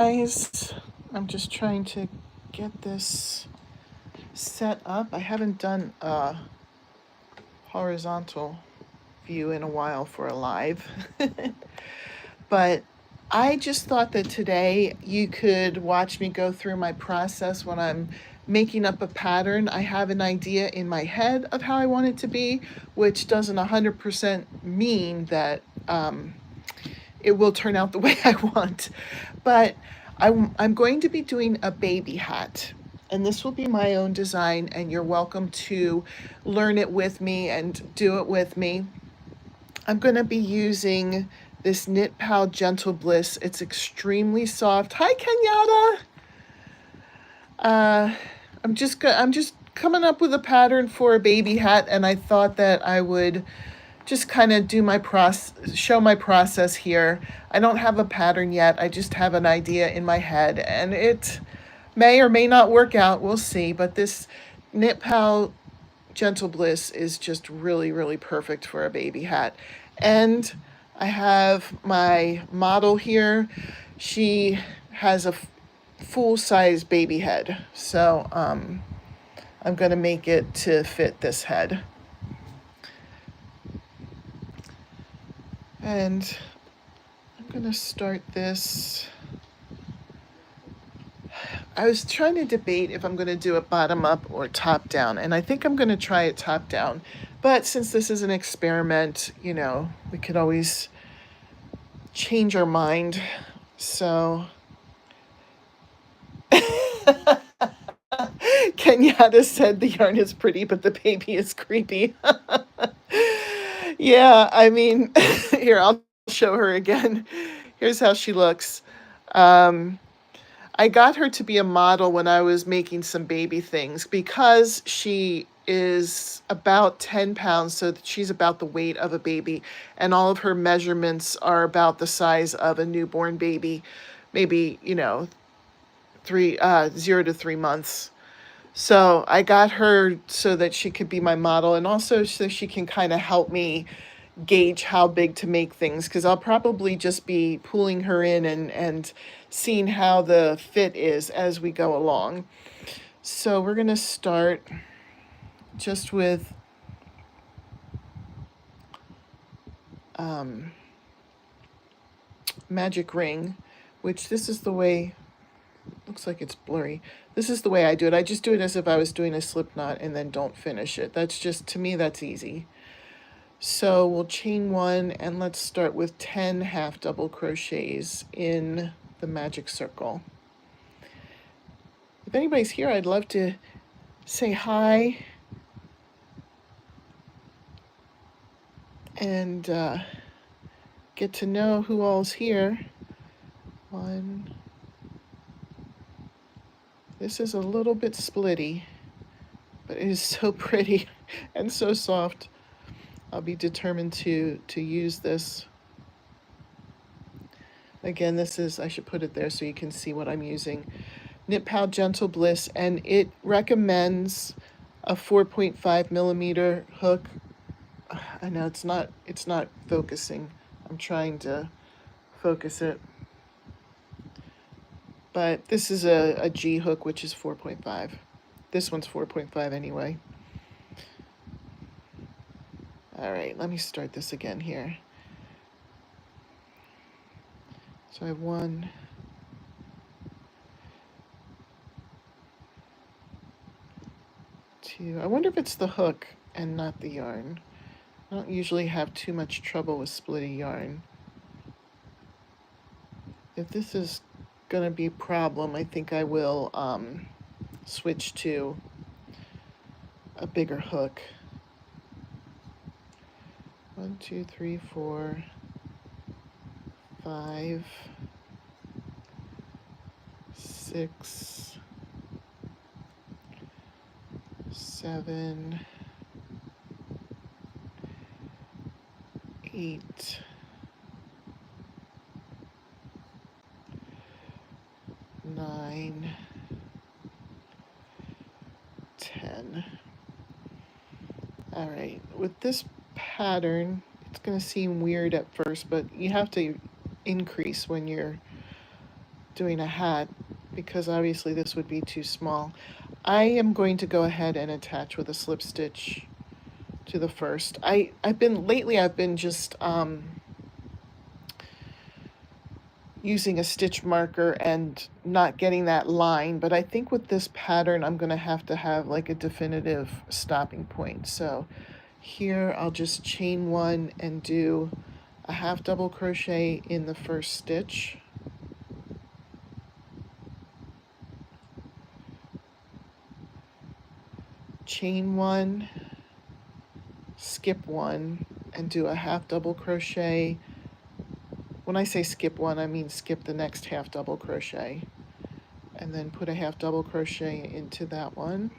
Guys, I'm just trying to get this set up. I haven't done a horizontal view in a while for a live. But I just thought that today you could watch me go through my process when I'm making up a pattern. I have an idea in my head of how I want it to be, which doesn't 100% mean that it will turn out the way I want. But I'm going to be doing a baby hat. And this will be my own design, and you're welcome to learn it with me and do it with me. I'm going to be using this Knit Pal Gentle Bliss. It's extremely soft. Hi, Kenyatta. I'm just coming up with a pattern for a baby hat, and I thought that I would just kind of do my show my process here. I don't have a pattern yet. I just have an idea in my head, and it may or may not work out. We'll see. But this Knit Pal Gentle Bliss is just really, really perfect for a baby hat. And I have my model here. She has a full-size baby head. So I'm going to make it to fit this head. And I'm going to start this. I was trying to debate if I'm going to do it bottom up or top down, and I think I'm going to try it top down. But since this is an experiment, you know, we could always change our mind. So Kenyatta said the yarn is pretty, but the baby is creepy. Yeah, I mean, here, I'll show her again. Here's how she looks. I got her to be a model when I was making some baby things because she is about 10 pounds, so that she's about the weight of a baby, and all of her measurements are about the size of a newborn baby, maybe, you know, 0 to 3 months. So I got her so that she could be my model, and also so she can kind of help me gauge how big to make things, because I'll probably just be pulling her in and seeing how the fit is as we go along. So we're going to start just with magic ring, which this is the way, looks like it's blurry. This is the way I do it. I just do it as if I was doing a slip knot and then don't finish it. That's just, to me, that's easy. So we'll chain one, and let's start with 10 half double crochets in the magic circle. If anybody's here, I'd love to say hi and get to know who all's here. One. This is a little bit splitty, but it is so pretty and so soft. I'll be determined to use this. Again, this is, I should put it there so you can see what I'm using. Knit Pal Gentle Bliss, and it recommends a 4.5 millimeter hook. I know it's not focusing. I'm trying to focus it. But this is a G hook, which is 4.5. This one's 4.5 anyway. All right, let me start this again here. So I have 1, 2. I wonder if it's the hook and not the yarn. I don't usually have too much trouble with splitting yarn. If this is going to be a problem, I think I will switch to a bigger hook. 1, 2, 3, 4, 5, 6, 7, 8, 9, 10. All right, with this pattern, it's going to seem weird at first, but you have to increase when you're doing a hat because obviously this would be too small. I am going to go ahead and attach with a slip stitch to the first. I've been just using a stitch marker and not getting that line, but I think with this pattern I'm going to have like a definitive stopping point. So here I'll just chain one and do a half double crochet in the first stitch. Chain one, skip one, and do a half double crochet. When I say skip one, I mean skip the next half double crochet, and then put a half double crochet into that one.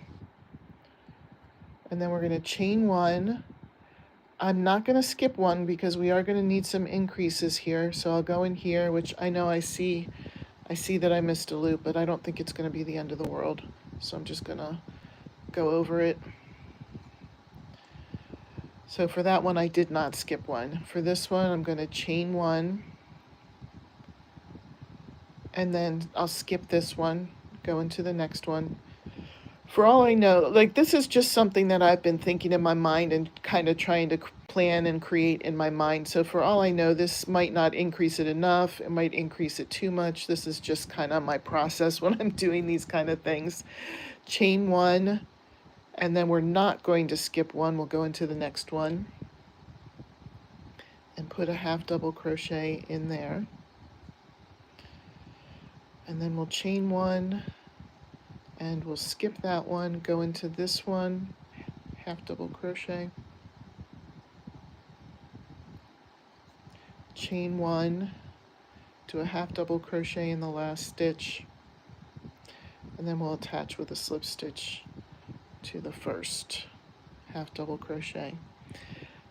And then we're going to chain one. I'm not going to skip one because we are going to need some increases here. So I'll go in here, which I know I see that I missed a loop, but I don't think it's going to be the end of the world. So I'm just going to go over it. So for that one, I did not skip one. For this one, I'm going to chain one, and then I'll skip this one, go into the next one. For all I know, like this is just something that I've been thinking in my mind and kind of trying to plan and create in my mind. So for all I know, this might not increase it enough. It might increase it too much. This is just kind of my process when I'm doing these kind of things. Chain one, and then we're not going to skip one. We'll go into the next one and put a half double crochet in there. And then we'll chain one, and we'll skip that one, go into this one, half double crochet, chain one, do a half double crochet in the last stitch, and then we'll attach with a slip stitch to the first half double crochet.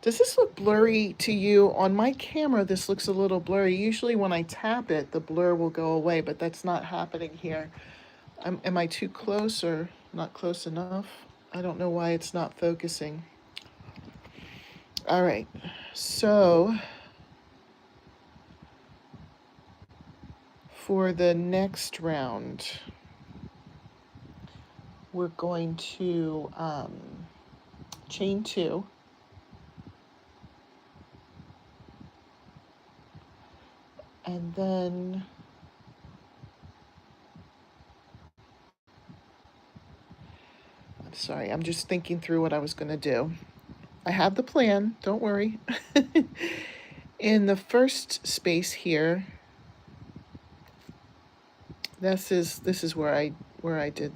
Does this look blurry to you? On my camera, this looks a little blurry. Usually when I tap it, the blur will go away, but that's not happening here. Am I too close or not close enough? I don't know why it's not focusing. All right, so for the next round, we're going to chain two, and then I'm sorry, I'm just thinking through what I was going to do. I have the plan, don't worry. In the first space here, this is where I did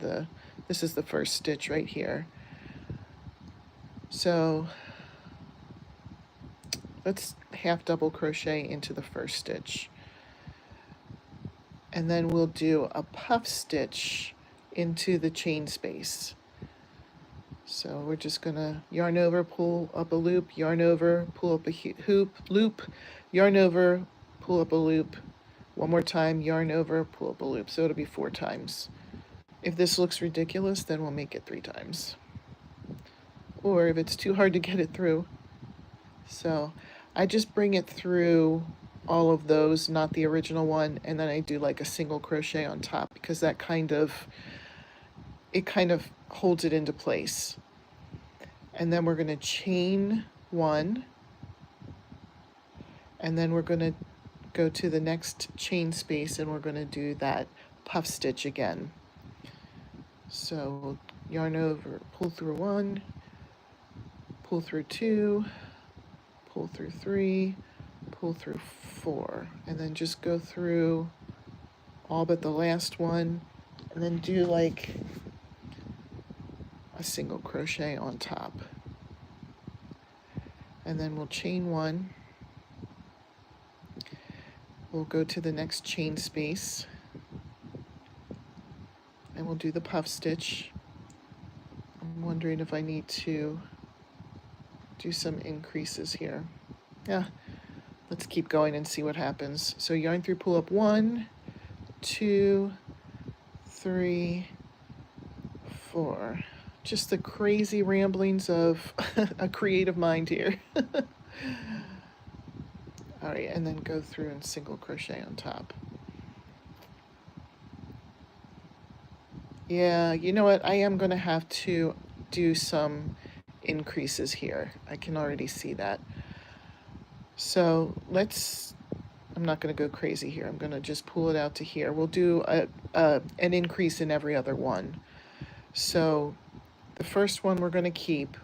this is the first stitch right here. So let's half double crochet into the first stitch, and then we'll do a puff stitch into the chain space. So we're just gonna yarn over, pull up a loop, yarn over, pull up a hoop, loop, yarn over, pull up a loop, one more time, yarn over, pull up a loop. So it'll be 4 times. If this looks ridiculous, then we'll make it 3 times. Or if it's too hard to get it through. So I just bring it through all of those, not the original one, and then I do like a single crochet on top because that kind of holds it into place. And then we're going to chain one, and then we're going to go to the next chain space and we're going to do that puff stitch again. So we'll yarn over, pull through 1, pull through 2, pull through 3, pull through 4, and then just go through all but the last one, and then do like a single crochet on top. And then we'll chain 1. We'll go to the next chain space, and we'll do the puff stitch. I'm wondering if I need to do some increases here. Yeah, let's keep going and see what happens. So yarn through, pull up 1, 2, 3, 4. Just the crazy ramblings of a creative mind here. All right, and then go through and single crochet on top. Yeah, you know what? I am going to have to do some increases here. I can already see that. So I'm not going to go crazy here. I'm going to just pull it out to here. We'll do an increase in every other one. So the first one we're going to keep.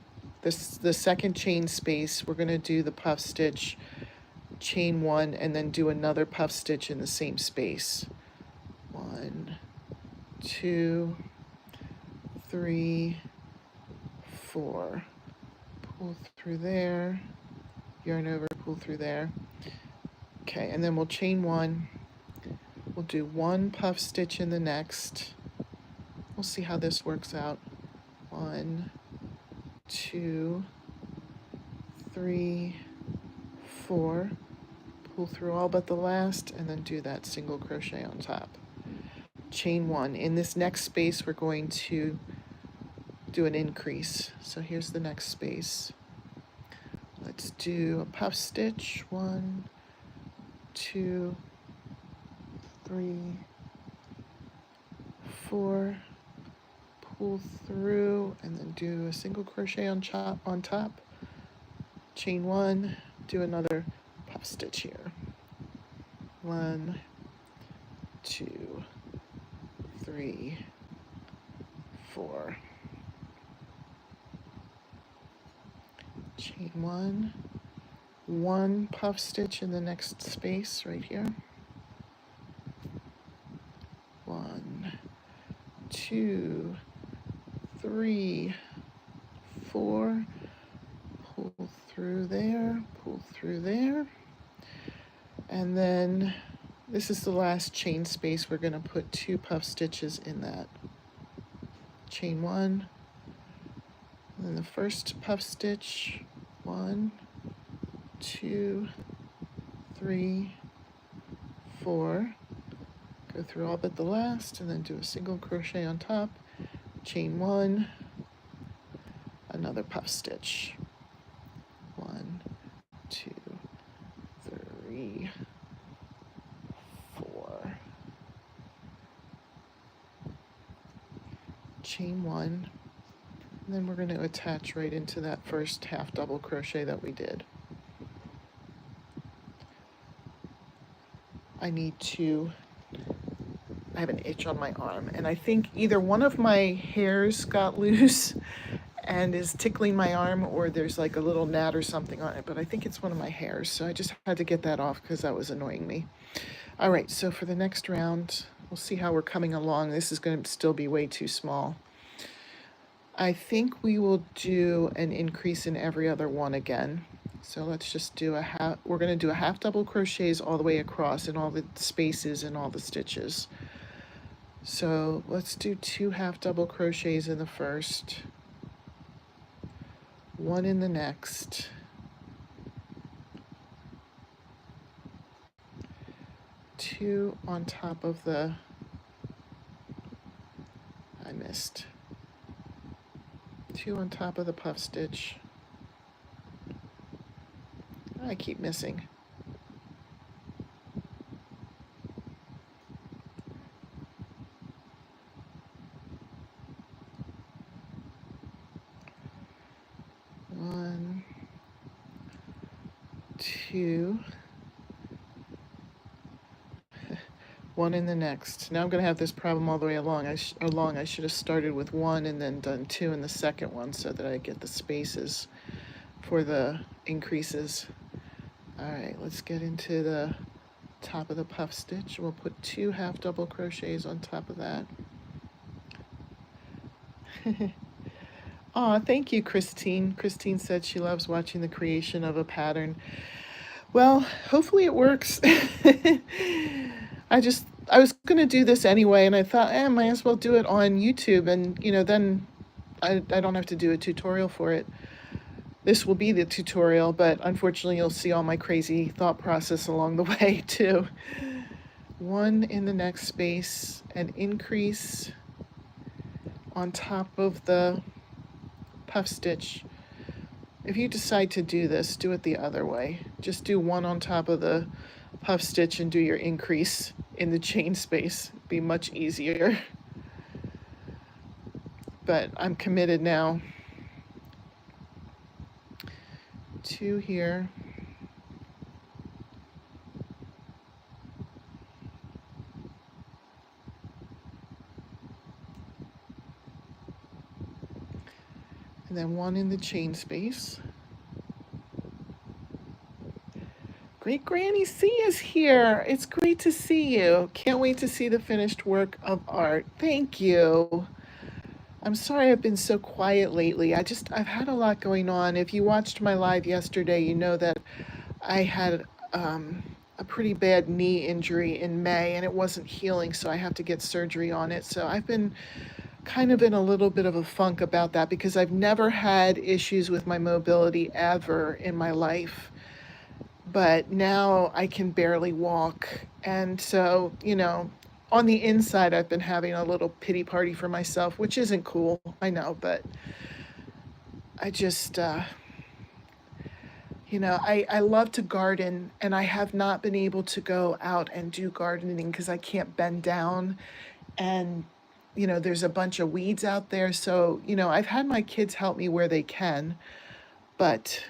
The second chain space, we're going to do the puff stitch, chain one, and then do another puff stitch in the same space. 1, 2, 3, 4. Pull through there, yarn over, pull through there. Okay, and then we'll chain one. We'll do one puff stitch in the next. We'll see how this works out. 1, 2, 3, 4. Pull through all but the last, and then do that single crochet on top. Chain one. In this next space, we're going to do an increase. So here's the next space. Let's do a puff stitch. 1, 2, 3, 4. Pull through, and then do a single crochet on top. Chain one. Do another puff stitch here. 1, 2, 3, 4. Chain one puff stitch in the next space right here. 1, 2, 3, 4. Pull through there, pull through there. And then this is the last chain space. We're going to put 2 puff stitches in that. Chain one, and then the first puff stitch. 1, 2, 3, 4. Go through all but the last, and then do a single crochet on top. Chain one, another puff stitch. 1, 2, 3, 4. Chain one, and then we're going to attach right into that first half double crochet that we did. I have an itch on my arm, and I think either one of my hairs got loose and is tickling my arm, or there's like a little gnat or something on it, but I think it's one of my hairs, so I just had to get that off because that was annoying me. All right, so for the next round, we'll see how we're coming along. This is going to still be way too small. I think we will do an increase in every other one again. So let's just do we're going to do a half double crochets all the way across in all the spaces and all the stitches. So let's do 2 half double crochets in the first, 1 in the next, 2 on top of the, I missed, 2 on top of the puff stitch. I keep missing. One, 2, 1 in the next. Now I'm going to have this problem all the way along. I should have started with 1 and then done 2 in the second one so that I get the spaces for the increases. All right, let's get into the top of the puff stitch. We'll put 2 half double crochets on top of that. Aw, thank you, Christine. Christine said she loves watching the creation of a pattern. Well, hopefully it works. I was going to do this anyway, and I thought, I might as well do it on YouTube, and, then I don't have to do a tutorial for it. This will be the tutorial, but unfortunately you'll see all my crazy thought process along the way, too. 1 in the next space, an increase on top of the puff stitch. If you decide to do this, do it the other way. Just do 1 on top of the puff stitch and do your increase in the chain space. Be much easier. but I'm committed now. 2 here. And then 1 in the chain space. Great Granny C is here. It's great to see you. Can't wait to see the finished work of art. Thank you. I'm sorry I've been so quiet lately. I've had a lot going on. If you watched my live yesterday, you know that I had a pretty bad knee injury in May and it wasn't healing, so I have to get surgery on it. So I've been kind of in a little bit of a funk about that because I've never had issues with my mobility ever in my life. But now I can barely walk. And so, on the inside, I've been having a little pity party for myself, which isn't cool, I know, but I just, I love to garden, and I have not been able to go out and do gardening because I can't bend down. And, there's a bunch of weeds out there. So, I've had my kids help me where they can, but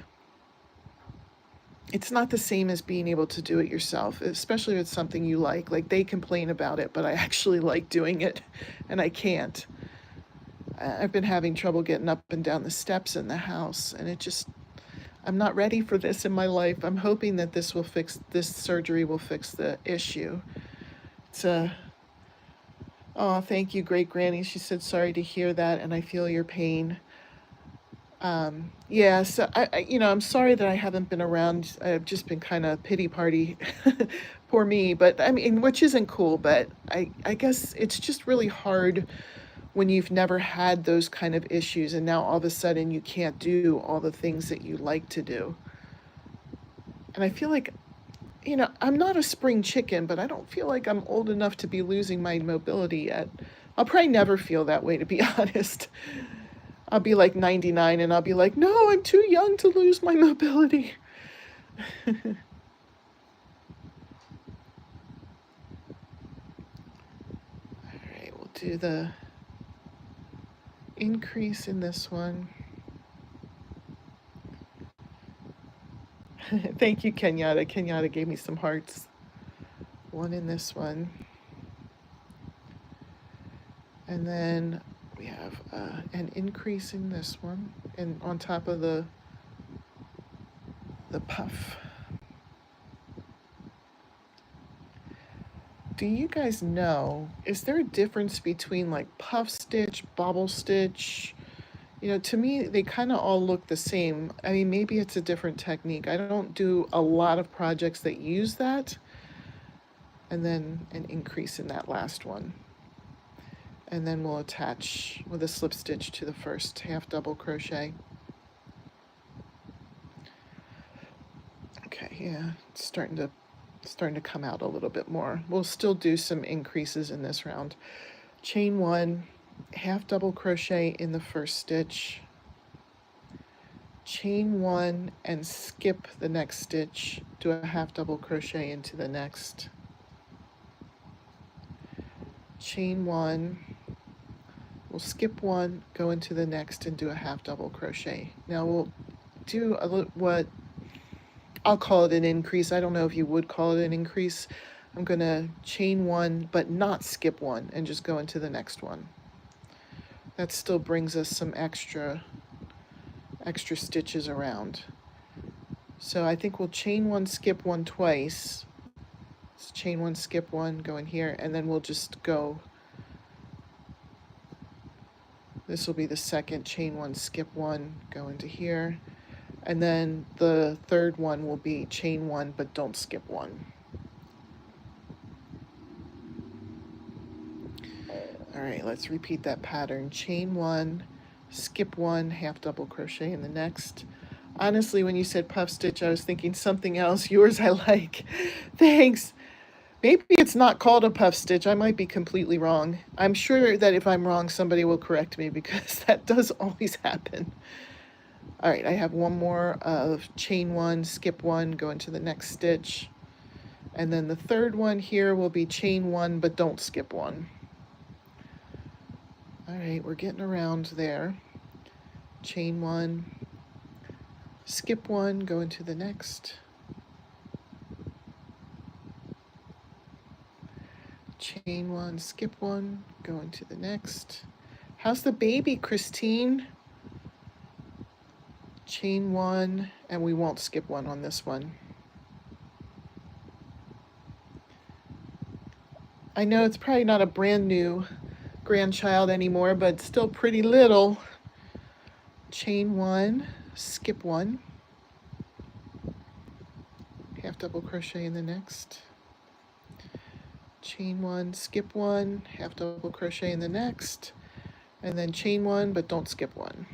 it's not the same as being able to do it yourself, especially if it's something you like. Like, they complain about it, but I actually like doing it, and I can't. I've been having trouble getting up and down the steps in the house, and I'm not ready for this in my life. I'm hoping that this surgery will fix the issue. Oh, thank you, Great Granny. She said, sorry to hear that, and I feel your pain. Yeah, so I'm sorry that I haven't been around. I've just been kind of pity party, poor me. But I mean, which isn't cool. But I guess it's just really hard when you've never had those kind of issues, and now all of a sudden you can't do all the things that you like to do. And I feel like, I'm not a spring chicken, but I don't feel like I'm old enough to be losing my mobility yet. I'll probably never feel that way, to be honest. I'll be like 99 and I'll be like, no, I'm too young to lose my mobility. All right, we'll do the increase in this one. Thank you, Kenyatta. Kenyatta gave me some hearts. 1 in this one. And then we have an increase in this one, and on top of the puff. Do you guys know, is there a difference between like puff stitch, bobble stitch? To me, they kind of all look the same. I mean, maybe it's a different technique. I don't do a lot of projects that use that. And then an increase in that last one. And then we'll attach with a slip stitch to the first half double crochet. Okay, yeah, it's starting to come out a little bit more. We'll still do some increases in this round. Chain 1, half double crochet in the first stitch, chain 1 and skip the next stitch, do a half double crochet into the next, chain 1, we'll skip 1, go into the next and do a half double crochet. Now we'll do what I'll call it an increase. I don't know if you would call it an increase. I'm going to chain 1 but not skip 1 and just go into the next one. That still brings us some extra stitches around. So I think we'll chain 1, skip 1 twice. So chain 1, skip 1, go in here, and then we'll just go. This will be the second, chain 1, skip 1, go into here. And then the third one will be chain 1, but don't skip 1. All right, let's repeat that pattern. Chain 1, skip 1, half double crochet in the next. Honestly, when you said puff stitch, I was thinking something else. Yours I like. Thanks. Maybe it's not called a puff stitch. I might be completely wrong. I'm sure that if I'm wrong, somebody will correct me because that does always happen. All right, I have one more of chain 1, skip 1, go into the next stitch. And then the third one here will be chain 1, but don't skip 1. All right, we're getting around there. Chain one, skip one, go into the next. Chain one, skip one, go into the next. How's the baby, Christine? Chain one, and we won't skip one on this one. I know it's probably not a brand new grandchild anymore, but still pretty little. Chain one, skip one, half double crochet in the next. Chain one, skip one, half double crochet in the next, and then chain one, but don't skip one.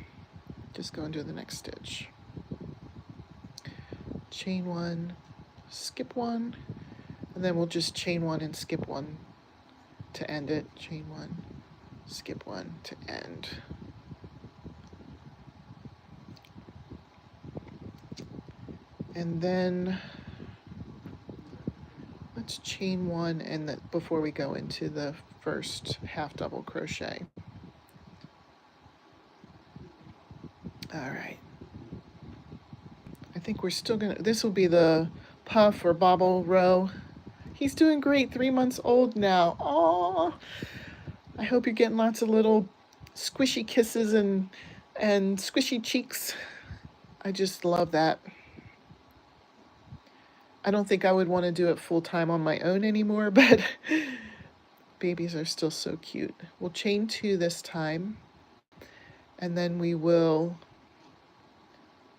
Just go into the next stitch. Chain one, skip one, and then we'll just chain one and skip one to end it. Chain one, skip one to end. And then let's chain one and before we go into the first half double crochet. All right. I think we're still gonna, this will be the puff or bobble row. He's doing great, 3 months old now. Oh, I hope you're getting lots of little squishy kisses and squishy cheeks. I just love that. I don't think I would want to do it full time on my own anymore, but babies are still so cute. We'll chain two this time, and then we will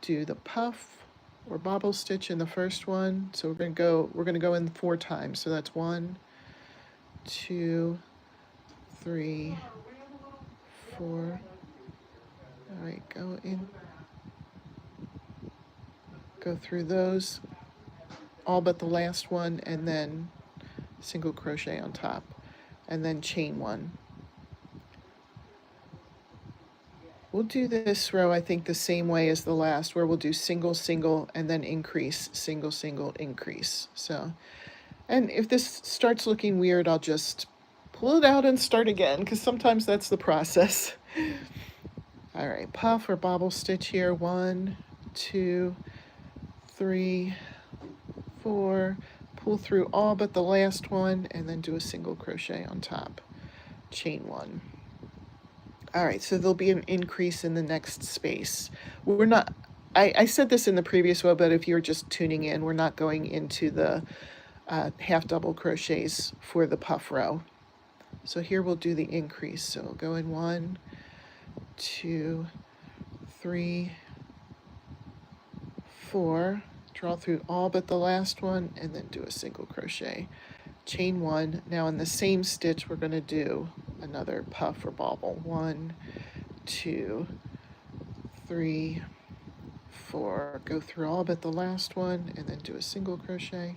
do the puff or bobble stitch in the first one. So we're gonna go in 4 times. So that's 1, 2, 3, 4. All right, go through those, all but the last one, and then single crochet on top, and then chain one. We'll do this row, I think, the same way as the last, where we'll do single, single, and then increase, single, single, increase. So, and if this starts looking weird, I'll just pull it out and start again, because sometimes that's the process. All right, puff or bobble stitch here. 1, 2, 3, 4. Pull through all but the last one, and then do a single crochet on top. Chain one. All right, so there'll be an increase in the next space. We're not, I said this in the previous row, but if you're just tuning in, we're not going into the half double crochets for the puff row. So here we'll do the increase. So we'll go in 1, 2, 3, 4, draw through all but the last one, and then do a single crochet. Chain one. Now in the same stitch, we're going to do another puff or bobble. 1, 2, 3, 4. Go through all but the last one, and then do a single crochet.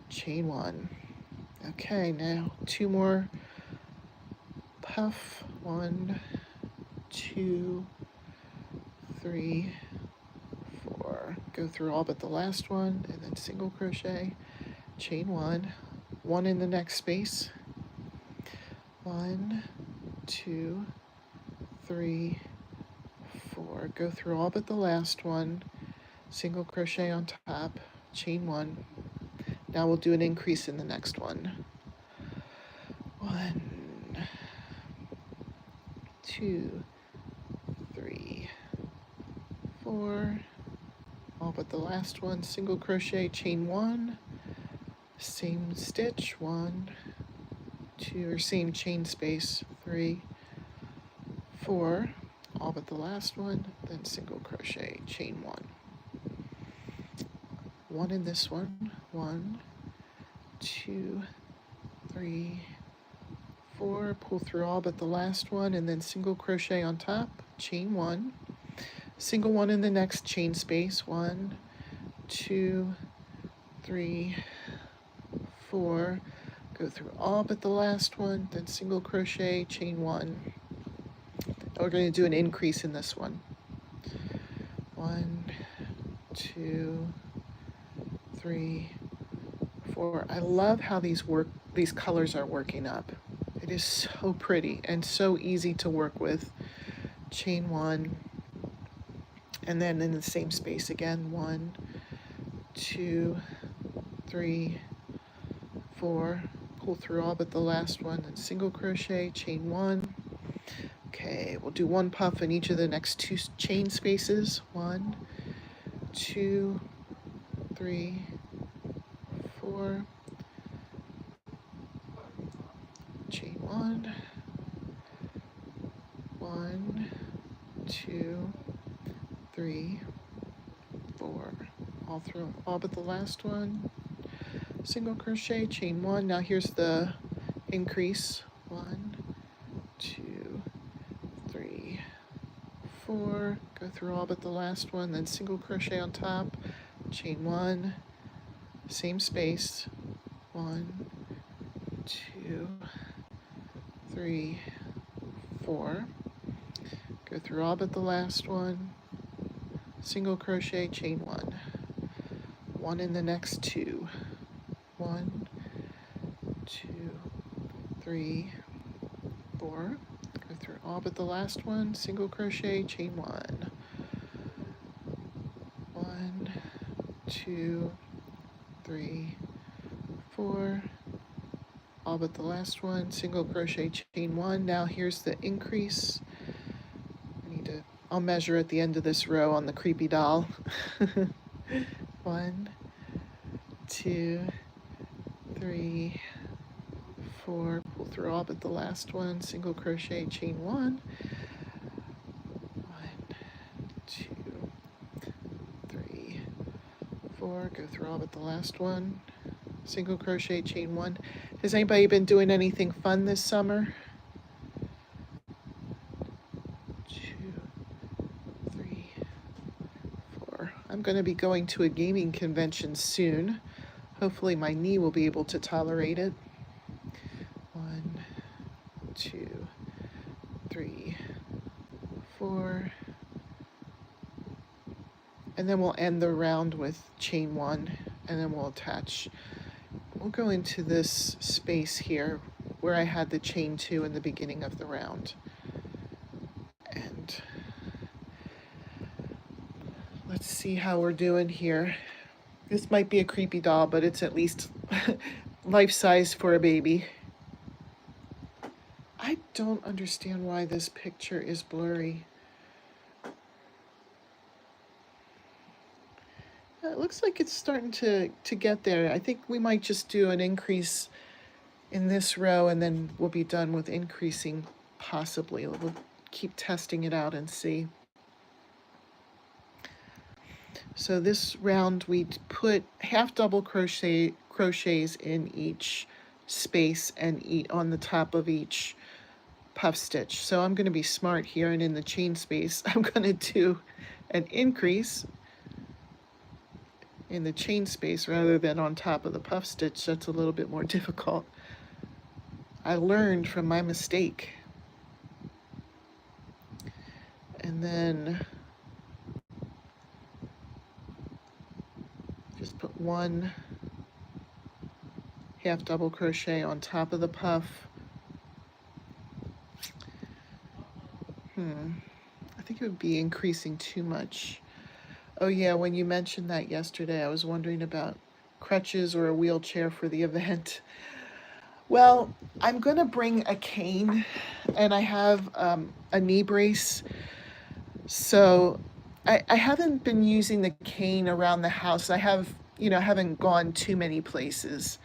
Chain one. Okay, now 2 more puff. 1, 2, 3, 4. Go through all but the last one, and then single crochet. Chain one. 1 in the next space. 1, 2, 3, 4. Go through all but the last one. Single crochet on top. Chain one. Now we'll do an increase in the next one. 1, 2, 3, 4. All but the last one. Single crochet. Chain one. Same stitch. 1, 2, or same chain space. 3, 4. All but the last one. Then single crochet. Chain one. 1 in this one. 1, 2, 3, 4. Pull through all but the last one, and then single crochet on top. Chain one. Single one in the next chain space. 1, 2, 3, 4. Go through all but the last one, then single crochet, chain one. We're going to do an increase in this one. 1, 2, 3, 4. I love how these colors are working up. It is so pretty and so easy to work with. Chain 1, and then in the same space again, 1, 2, 3, 4, pull through all but the last one, and single crochet, chain 1. Okay, we'll do 1 puff in each of the next 2 chain spaces. 1, 2, 3, 4, chain 1, 1, 2, 3, 4, all through all but the last one, single crochet, chain 1. Now here's the increase. 1, 2, 3, 4, go through all but the last one, then single crochet on top, chain 1, same space. 1, 2, 3, 4, go through all but the last one, single crochet, chain 1, 1 in the next 2, 1, 2, 3, 4, go through all but the last one, single crochet, chain 1, 1, 2, 3, 4, all but the last one, single crochet, chain 1. Now here's the increase. I'll measure at the end of this row on the creepy doll. 1, 2, 3, 4, pull through all but the last one, single crochet, chain 1, 1, 2, 3, 4, go through all but the last one, single crochet, chain 1. Has anybody been doing anything fun this summer? 2, 3, 4. I'm going to be going to a gaming convention soon. Hopefully my knee will be able to tolerate it. 1, 2, 3, 4. And then we'll end the round with chain 1, and then we'll attach. We'll go into this space here where I had the chain 2 in the beginning of the round. And let's see how we're doing here. This might be a creepy doll, but it's at least life-size for a baby. I don't understand why this picture is blurry. It looks like it's starting to get there. I think we might just do an increase in this row, and then we'll be done with increasing, possibly. We'll keep testing it out and see. So this round we put half double crochets in each space and on the top of each puff stitch. So I'm going to be smart here, and in the chain space I'm going to do an increase in the chain space rather than on top of the puff stitch. That's a little bit more difficult. I learned from my mistake. And then just put 1 half double crochet on top of the puff. I think it would be increasing too much. Oh yeah, when you mentioned that yesterday, I was wondering about crutches or a wheelchair for the event. Well, I'm gonna bring a cane, and I have a knee brace. So I haven't been using the cane around the house. I haven't gone too many places.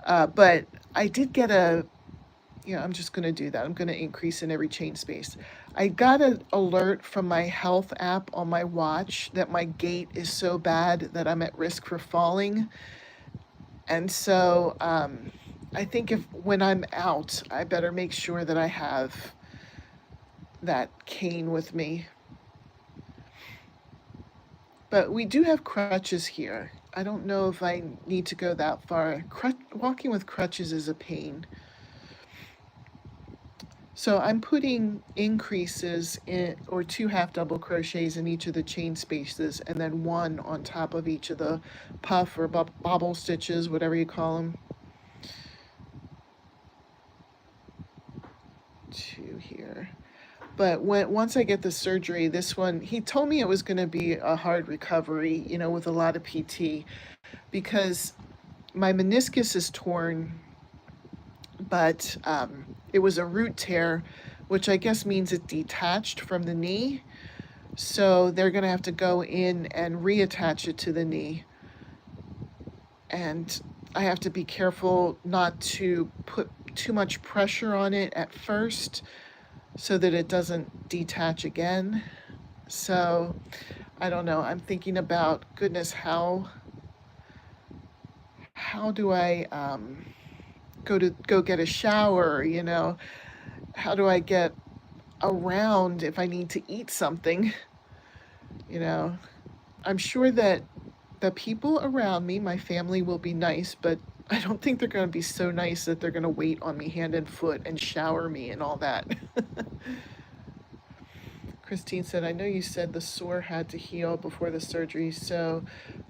But I did get I'm just gonna do that. I'm gonna increase in every chain space. I got an alert from my health app on my watch that my gait is so bad that I'm at risk for falling. And so I think when I'm out, I better make sure that I have that cane with me. But we do have crutches here. I don't know if I need to go that far. Walking with crutches is a pain. So I'm putting increases in, or 2 half double crochets in each of the chain spaces, and then 1 on top of each of the puff or bobble stitches, whatever you call them. 2 here. But once I get the surgery, this one, he told me it was going to be a hard recovery, you know, with a lot of PT, because my meniscus is torn, but it was a root tear, which I guess means it detached from the knee. So they're going to have to go in and reattach it to the knee. And I have to be careful not to put too much pressure on it at first so that it doesn't detach again. So I don't know. I'm thinking about, goodness, how do I go get a shower, you know? How do I get around if I need to eat something? You know, I'm sure that the people around me, my family, will be nice, but I don't think they're going to be so nice that they're going to wait on me hand and foot and shower me and all that. Christine said, I know you said the sore had to heal before the surgery, so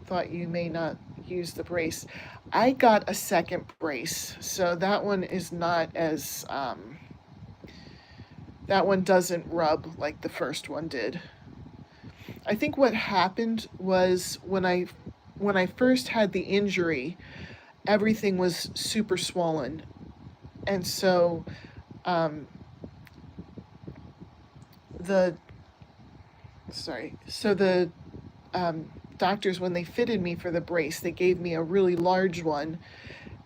thought you may not use the brace. I got a second brace, so that one is not as, that one doesn't rub like the first one did. I think what happened was when I first had the injury, everything was super swollen. And so um, the doctors, when they fitted me for the brace, they gave me a really large one.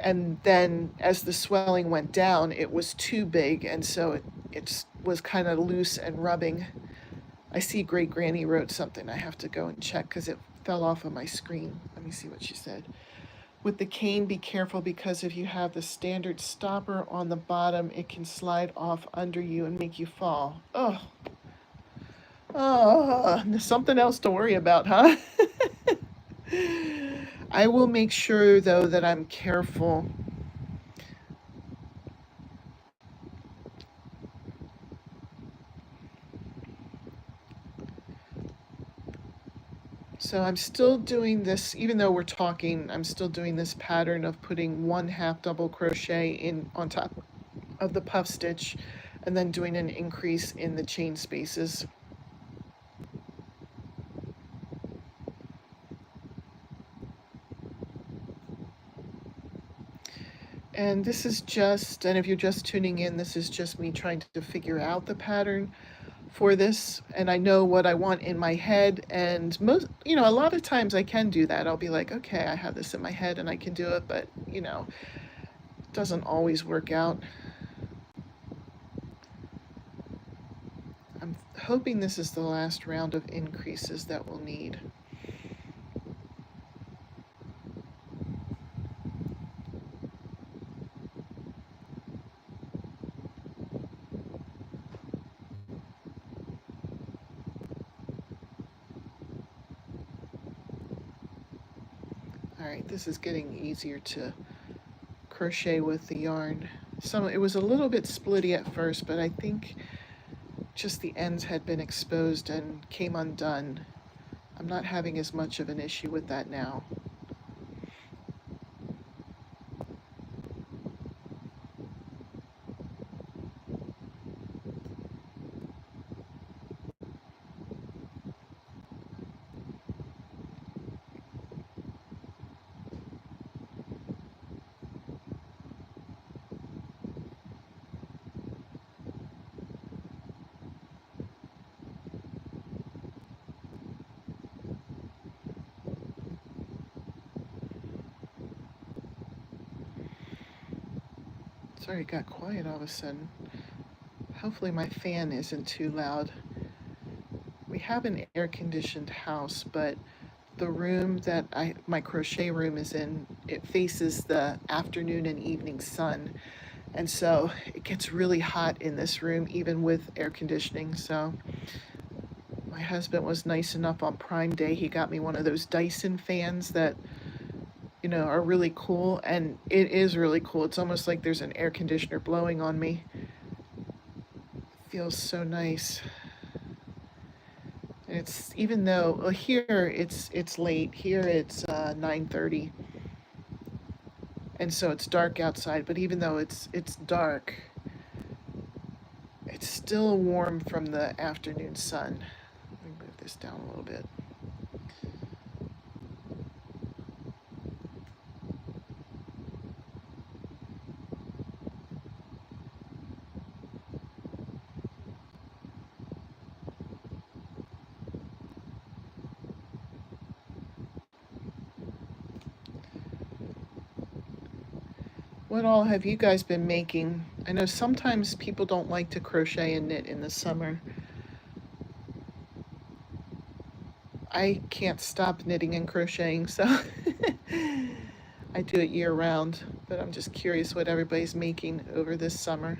And then as the swelling went down, it was too big. And so it was kind of loose and rubbing. I see Great Granny wrote something. I have to go and check because it fell off of my screen. Let me see what she said. With the cane, be careful because if you have the standard stopper on the bottom, it can slide off under you and make you fall. Oh, something else to worry about, huh? I will make sure, though, that I'm careful. So I'm still doing this, even though we're talking, I'm still doing this pattern of putting 1/2 double crochet in on top of the puff stitch and then doing an increase in the chain spaces. And this is just, and if you're just tuning in, this is just me trying to figure out the pattern for this. And I know what I want in my head. And most, you know, a lot of times I can do that. I'll be like, okay, I have this in my head and I can do it. But, you know, it doesn't always work out. I'm hoping this is the last round of increases that we'll need. All right, this is getting easier to crochet with the yarn. It was a little bit splitty at first, but I think just the ends had been exposed and came undone. I'm not having as much of an issue with that now. Sorry, it got quiet all of a sudden. Hopefully my fan isn't too loud. We have an air-conditioned house, but the room that my crochet room is in, it faces the afternoon and evening sun. And so it gets really hot in this room, even with air conditioning. So my husband was nice enough on Prime Day. He got me one of those Dyson fans that, you know, are really cool. And it is really cool. It's almost like there's an air conditioner blowing on me. Feels so nice. It's, even though, well, here it's late. Here it's 9:30. And so it's dark outside, but even though it's dark, It's still warm from the afternoon sun. Let me move this down a little bit. What all have you guys been making? I know sometimes people don't like to crochet and knit in the summer. I can't stop knitting and crocheting, so I do it year round, but I'm just curious what everybody's making over this summer.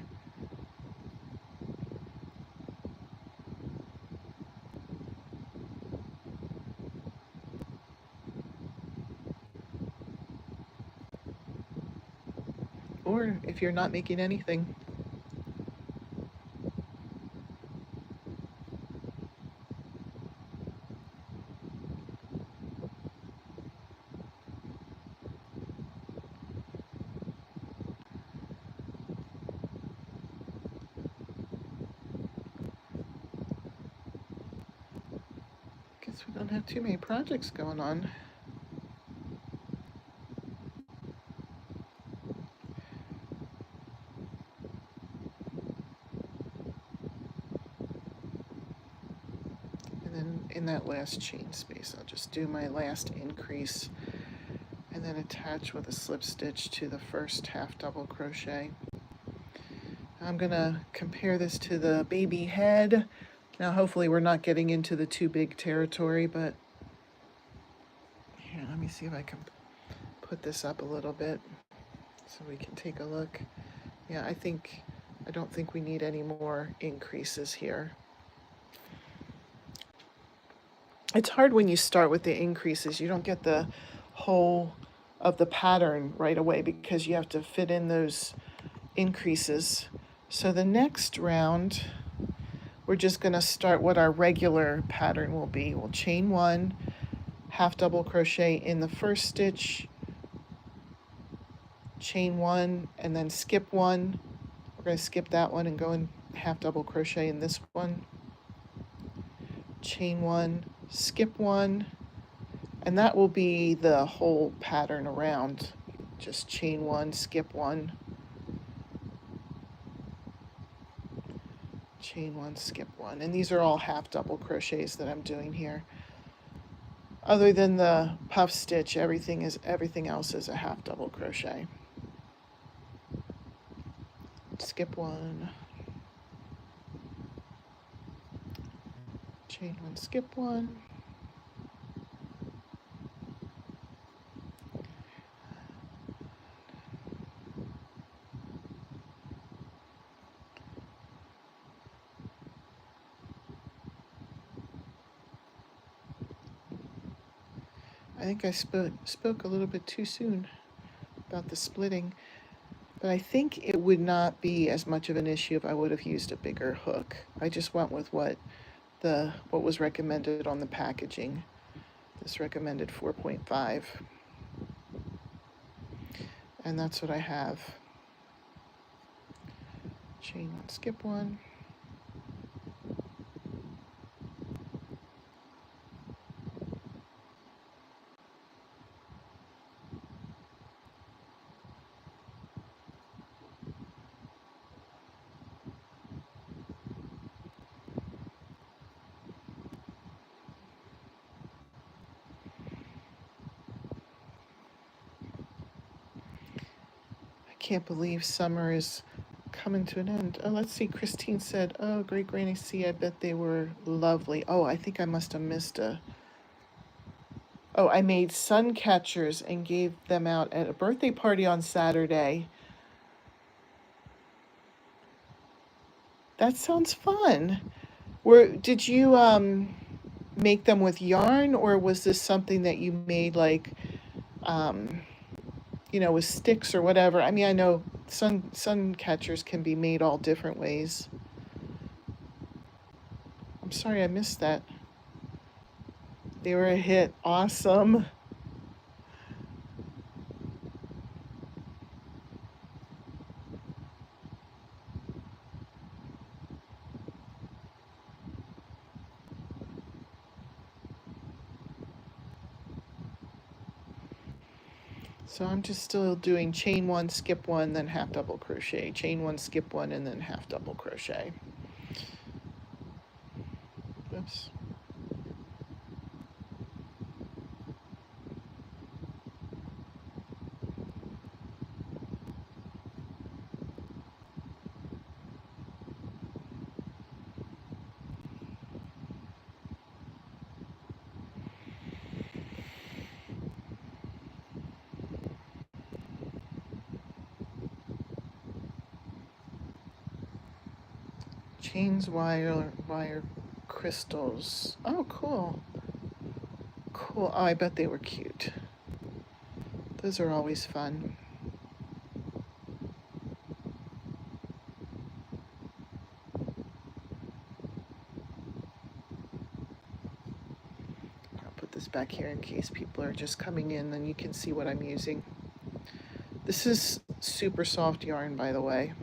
Or if you're not making anything. Guess we don't have too many projects going on. And then in that last chain space, I'll just do my last increase and then attach with a slip stitch to the first half double crochet. I'm gonna compare this to the baby head. Now hopefully we're not getting into the too big territory, but here, let me see if I can put this up a little bit so we can take a look. Yeah, I don't think we need any more increases here. It's hard when you start with the increases. You don't get the whole of the pattern right away because you have to fit in those increases. So the next round, we're just going to start what our regular pattern will be. We'll chain one, half double crochet in the first stitch, chain one, and then skip one. We're going to skip that one and go in half double crochet in this one, chain one, skip one, and that will be the whole pattern around. Just chain one, skip one, chain one, skip one. And these are all half double crochets that I'm doing here. Other than the puff stitch, everything else is a half double crochet. Skip one, chain one, skip one, I think I spoke a little bit too soon about the splitting, but I think it would not be as much of an issue if I would have used a bigger hook. I just went with what was recommended on the packaging. This recommended 4.5. And that's what I have. Chain one, skip one. I can't believe summer is coming to an end. Oh, let's see. Christine said, "Oh, Great Granny C, I bet they were lovely." Oh, I think I must have missed a. Oh, I made sun catchers and gave them out at a birthday party on Saturday. That sounds fun. Did you make them with yarn, or was this something that you made like um with sticks or whatever? I mean, I know sun catchers can be made all different ways. I'm sorry I missed that. They were a hit. Awesome. So I'm just still doing chain one, skip one, then half double crochet, chain one, skip one, and then half double crochet. Oops. Chains, wire crystals. Oh, cool. Cool. Oh, I bet they were cute. Those are always fun. I'll put this back here in case people are just coming in, then you can see what I'm using. This is super soft yarn, by the way.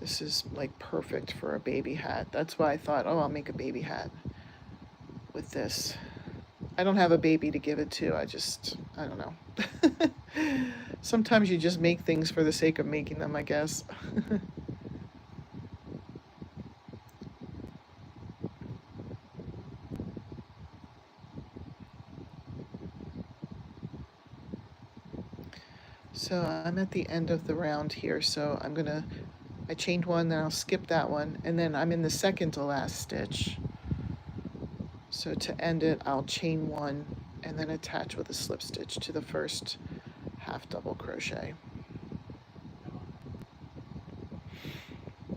This is like perfect for a baby hat. That's why I thought, oh, I'll make a baby hat with this. I don't have a baby to give it to. I don't know. Sometimes you just make things for the sake of making them, I guess. So I'm at the end of the round here, so I chained one, then I'll skip that one, and then I'm in the second to last stitch. So to end it, I'll chain one and then attach with a slip stitch to the first half double crochet.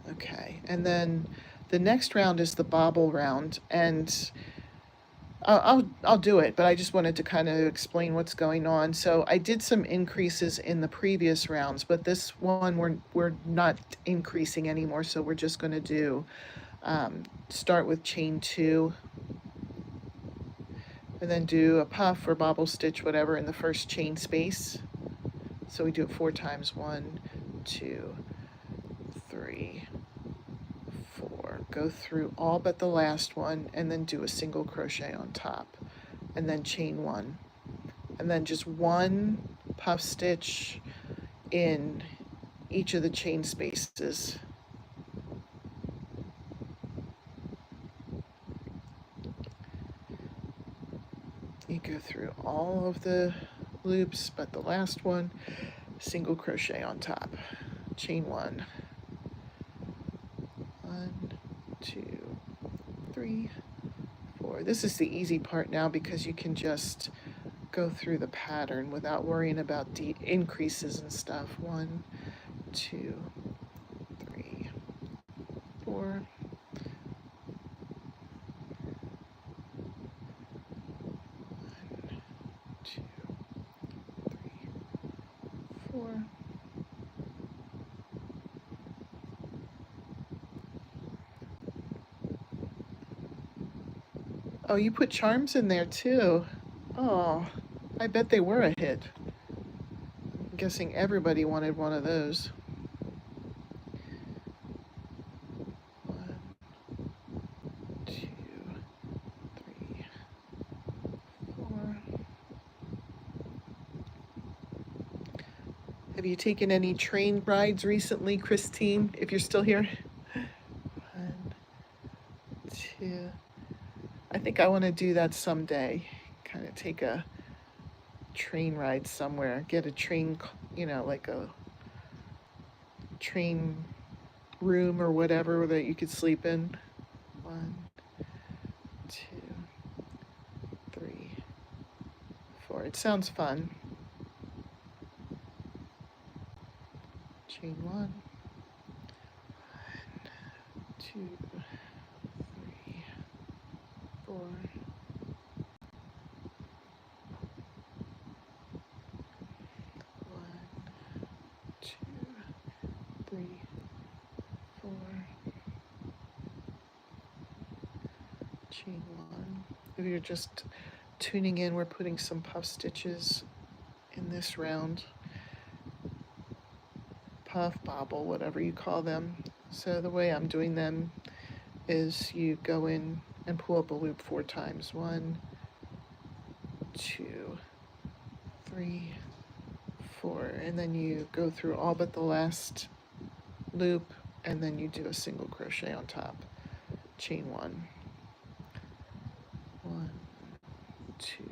Okay, and then the next round is the bobble round, and I'll do it, but I just wanted to kind of explain what's going on. So I did some increases in the previous rounds, but this one we're not increasing anymore. So we're just going to do start with chain two, and then do a puff or bobble stitch, whatever, in the first chain space. So we do it 4 times. 1, 2, 3, 4. Go through all but the last one, and then do a single crochet on top, and then chain one, and then just one puff stitch in each of the chain spaces. You go through all of the loops but the last one, single crochet on top, chain one. 1, 2, 3, 4. This is the easy part now because you can just go through the pattern without worrying about the increases and stuff. 1, 2, 3, 4. 1, 2, 3, 4. Oh, you put charms in there too. Oh, I bet they were a hit. I'm guessing everybody wanted one of those. 1, 2, 3, 4. Have you taken any train rides recently, Christine, if you're still here? 1, 2. I think I want to do that someday. Kind of take a train ride somewhere. Get a train, like a train room or whatever that you could sleep in. 1, 2, 3, 4. It sounds fun. Chain one. 1, 2, 3, 4. 1, 2, 3, 4. Chain one. If you're just tuning in, we're putting some puff stitches in this round. Puff, bobble, whatever you call them. So the way I'm doing them is you go in and pull up a loop 4 times. 1, 2, 3, 4, and then you go through all but the last loop, and then you do a single crochet on top. Chain 1, 1, 2,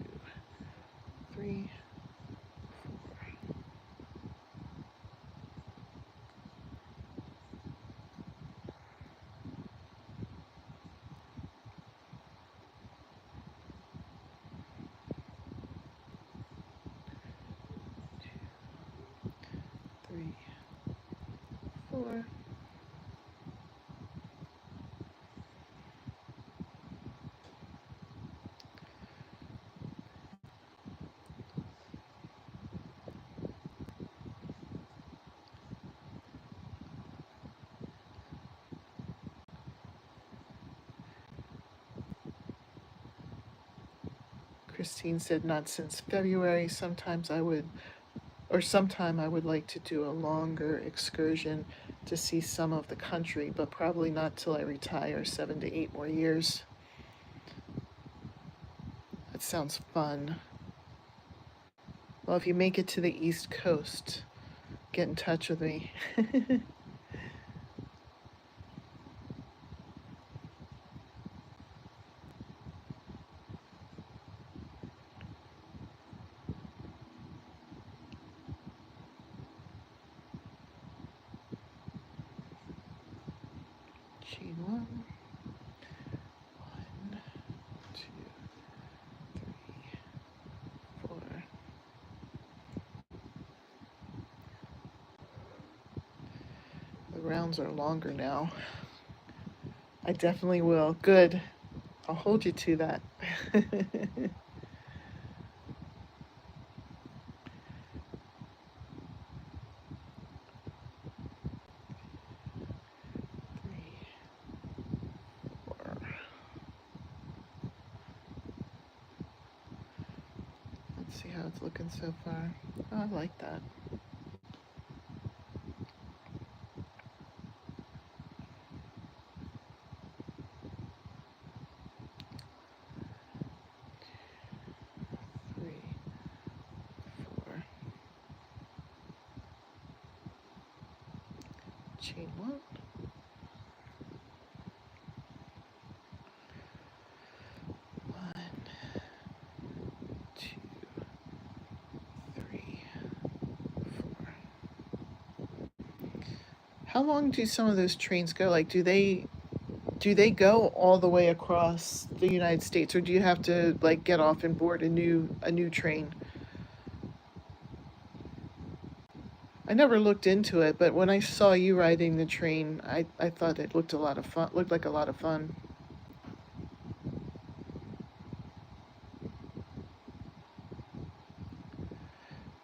3, 4. Three, 4. Christine said not since February. Sometime I would like to do a longer excursion to see some of the country, but probably not till I retire, 7 to 8 more years. That sounds fun. Well, if you make it to the East Coast, get in touch with me. Chain 1, 1, 2, 3, 4. The rounds are longer now. I definitely will. Good. I'll hold you to that. 3, 4. Let's see how it's looking so far. Oh, I like that. Chain 1, 1, 2, 3, 4. How long do some of those trains go? Like, do they go all the way across the United States, or do you have to like get off and board a new train? I never looked into it, but when I saw you riding the train, I thought it looked a lot of fun. Looked like a lot of fun.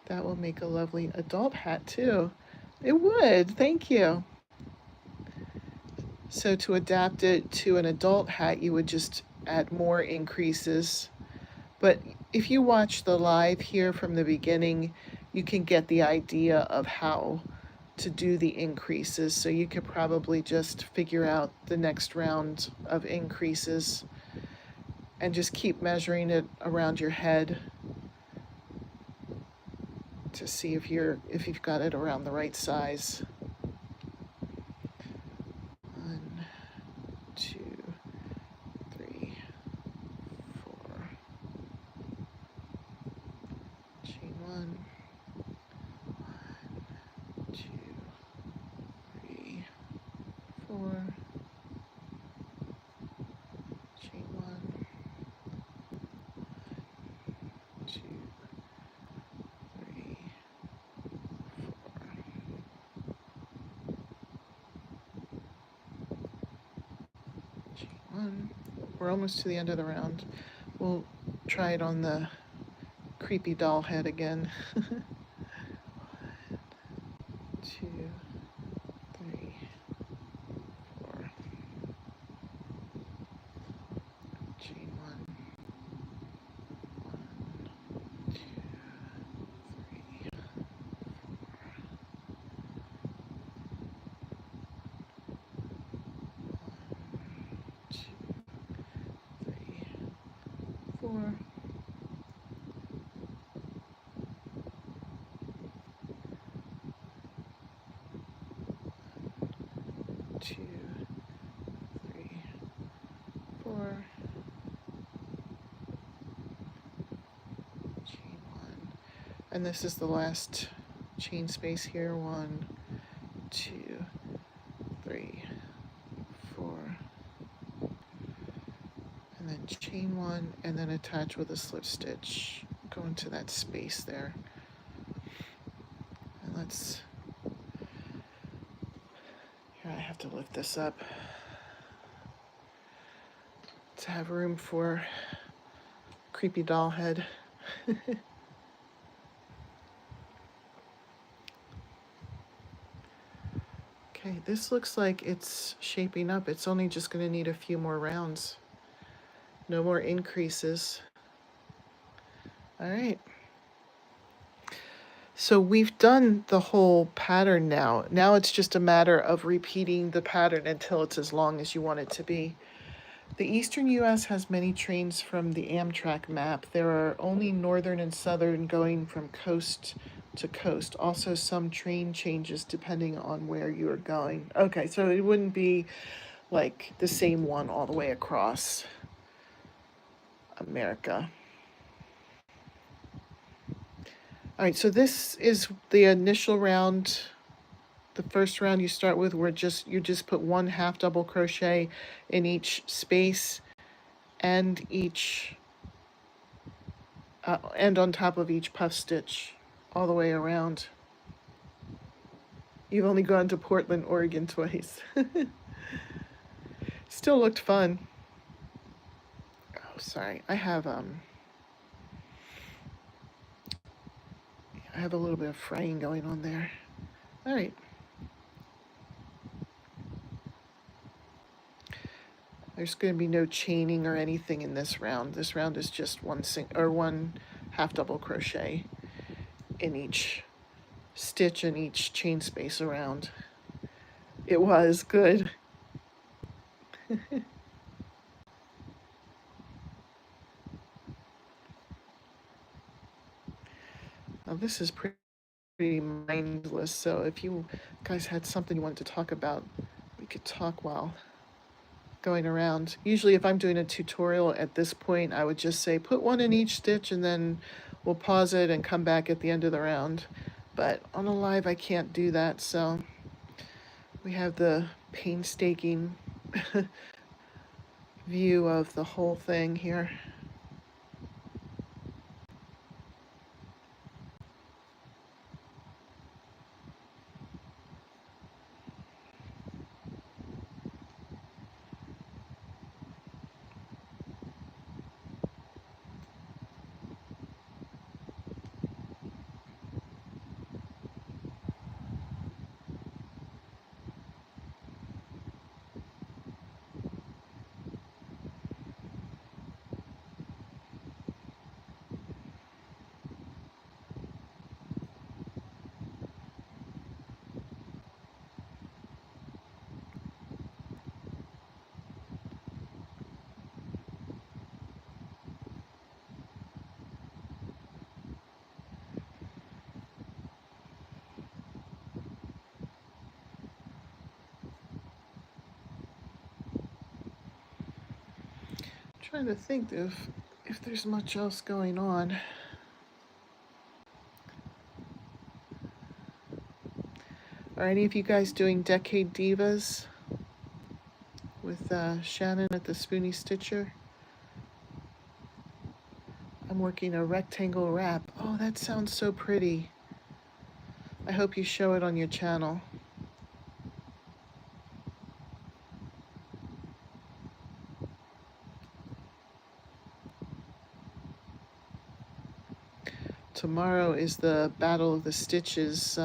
That will make a lovely adult hat too. It would. Thank you. So to adapt it to an adult hat, you would just add more increases. But if you watch the live here from the beginning, you can get the idea of how to do the increases. So you could probably just figure out the next round of increases and just keep measuring it around your head to see if you've got it around the right size. 1, 2, 3, 4. Chain 1, 2, 3, 4. Chain 1, 2, 3, 4. Chain 1. We're almost to the end of the round. We'll try it on the creepy doll head again. 1, 2, 3, 4. Chain 1, 1, 2, 3, 2, 3, 4. 2, 3, 4, chain 1, and this is the last chain space here. 1, 2, 3, 4, and then chain 1, and then attach with a slip stitch. Go into that space there, and let's. Here, I have to lift this up to have room for creepy doll head. Okay, this looks like it's shaping up. It's only just going to need a few more rounds. No more increases. All right. So we've done the whole pattern now. Now it's just a matter of repeating the pattern until it's as long as you want it to be. The eastern U.S. has many trains from the Amtrak map. There are only northern and southern going from coast to coast. Also some train changes depending on where you are going. Okay, so it wouldn't be like the same one all the way across America. All right, so this is the initial round. The first round you start with where you just put 1 half double crochet in each space and each and on top of each puff stitch all the way around. You've only gone to Portland, Oregon twice. Still looked fun. Oh, sorry. I have a little bit of fraying going on there. All right. There's going to be no chaining or anything in this round. This round is just 1 half double crochet in each stitch and each chain space around. It was good. Now this is pretty mindless, so if you guys had something you wanted to talk about, we could talk while going around. Usually if I'm doing a tutorial at this point, I would just say put 1 in each stitch and then we'll pause it and come back at the end of the round. But on a live, I can't do that, so we have the painstaking view of the whole thing here. Trying to think if there's much else going on. Are any of you guys doing Decade Divas with Shannon at the Spoonie Stitcher? I'm working a rectangle wrap. Oh, that sounds so pretty. I hope you show it on your channel. Tomorrow is the Battle of the Stitches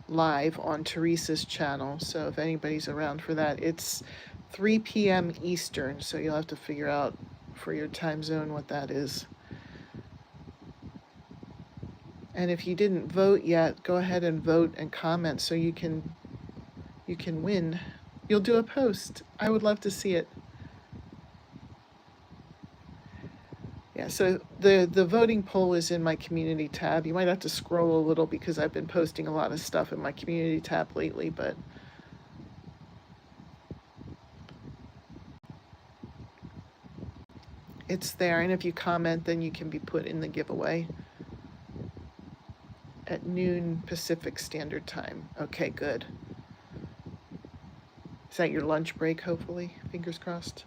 live on Teresa's channel, so if anybody's around for that, it's 3 p.m. Eastern, so you'll have to figure out for your time zone what that is. And if you didn't vote yet, go ahead and vote and comment so you can win. You'll do a post. I would love to see it. Yeah, so the voting poll is in my community tab. You might have to scroll a little because I've been posting a lot of stuff in my community tab lately, but It's there, and if you comment, then you can be put in the giveaway at noon Pacific Standard Time. Okay, good. Is that your lunch break, hopefully? Fingers crossed.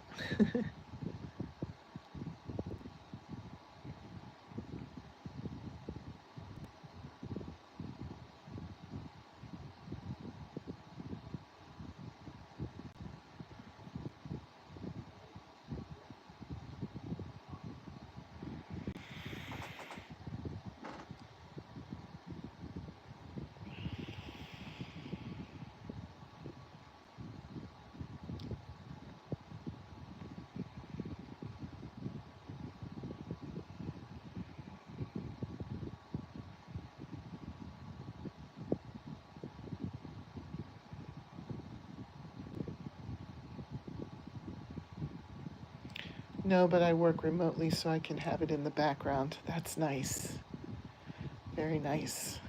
No, but I work remotely, so I can have it in the background. That's nice. Very nice.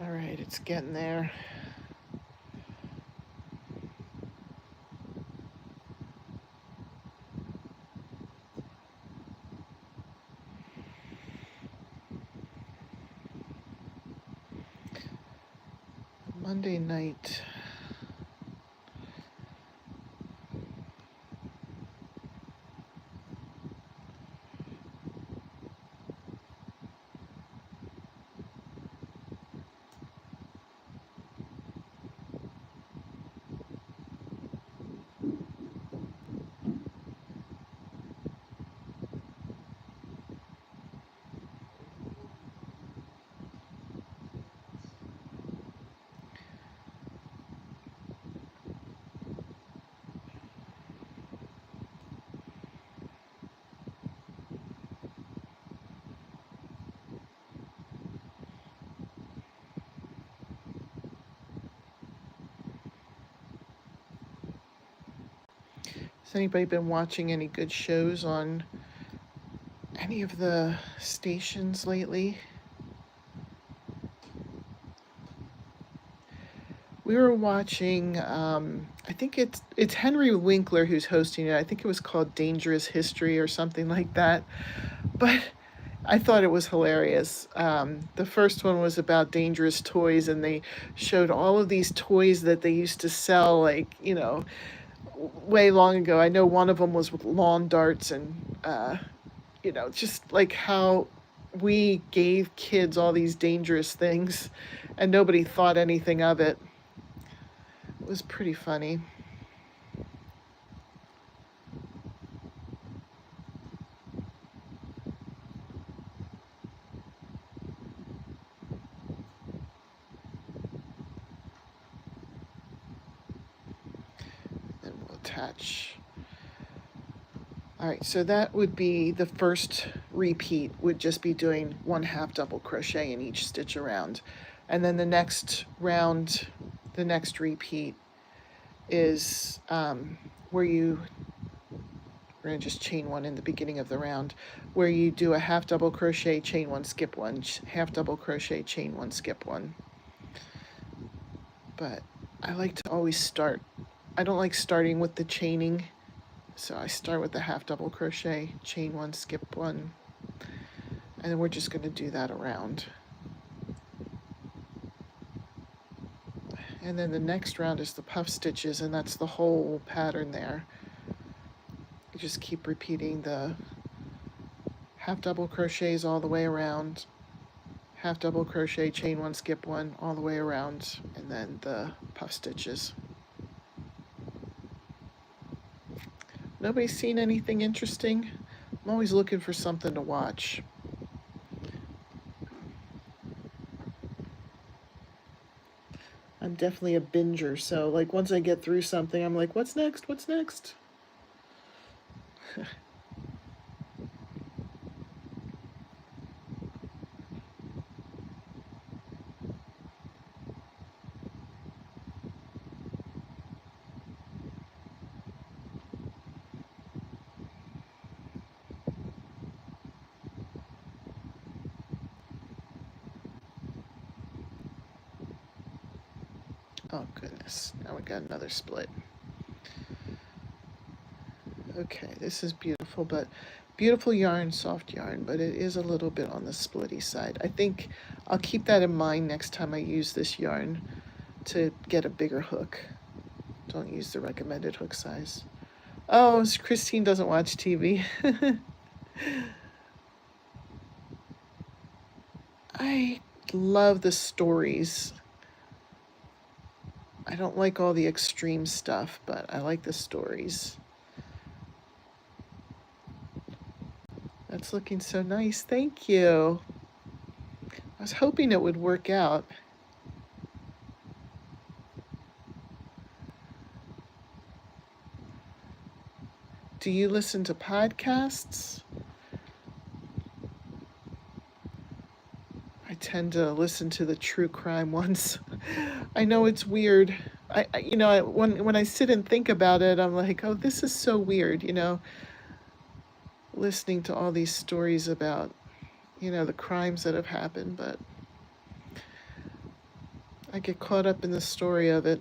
All right, it's getting there. Monday night. Has anybody been watching any good shows on any of the stations lately? We were watching, I think it's Henry Winkler who's hosting it. I think it was called Dangerous History or something like that. But I thought it was hilarious. The first one was about dangerous toys, and they showed all of these toys that they used to sell, like, way long ago. I know one of them was with lawn darts, and, just like how we gave kids all these dangerous things and nobody thought anything of it. It was pretty funny. And we'll attach. All right, so that would be the first repeat, would just be doing 1/2 double crochet in each stitch around. And then the next round, the next repeat is where we're gonna just chain one in the beginning of the round, where you do a 1/2 double crochet, chain one, skip one, 1/2 double crochet, chain one, skip one. But I like to always start. I don't like starting with the chaining, so I start with the 1/2 double crochet, chain one, skip one, and then we're just going to do that around. And then the next round is the puff stitches, and that's the whole pattern there. You just keep repeating the 1/2 double crochets all the way around, 1/2 double crochet, chain one, skip one, all the way around, and then the puff stitches. Nobody's seen anything interesting? I'm always looking for something to watch. I'm definitely a binger, so like once I get through something, I'm like, what's next? What's next? Oh goodness, now we got another split. Okay, this is beautiful, but beautiful yarn, soft yarn, but it is a little bit on the splitty side. I think I'll keep that in mind next time I use this yarn to get a bigger hook. Don't use the recommended hook size. Oh, Christine doesn't watch TV. I love the stories. I don't like all the extreme stuff, but I like the stories. That's looking so nice. Thank you. I was hoping it would work out. Do you listen to podcasts? I tend to listen to the true crime ones. I know it's weird. When I sit and think about it, I'm like, oh, this is so weird, listening to all these stories about, the crimes that have happened, but I get caught up in the story of it.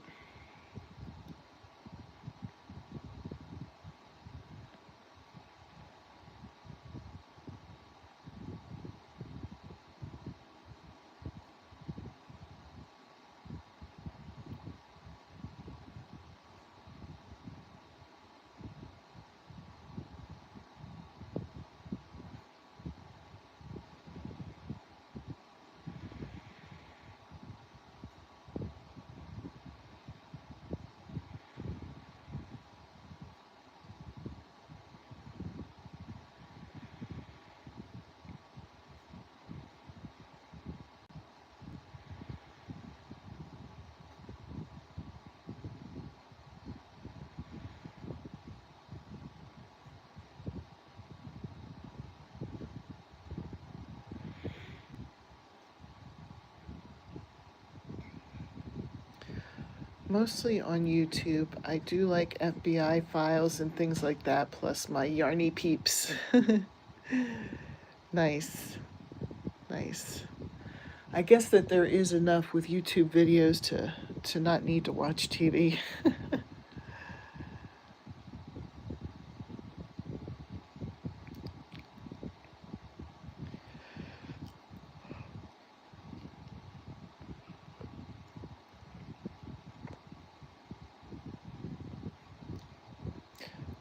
Mostly on YouTube. I do like FBI files and things like that, plus my yarny peeps. Nice, nice. I guess that there is enough with YouTube videos to not need to watch TV.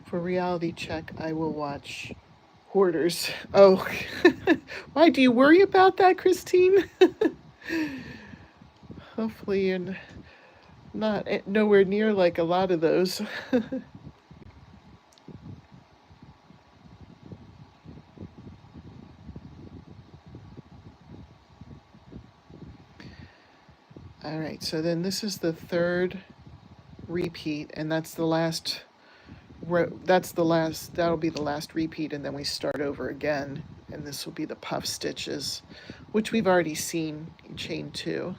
For reality check, I will watch Hoarders. Oh, why do you worry about that, Christine? Hopefully you're not nowhere near like a lot of those. All right, so then this is the third repeat, and that's the last. That'll be the last repeat, and then we start over again, and this will be the puff stitches, which we've already seen in chain 2.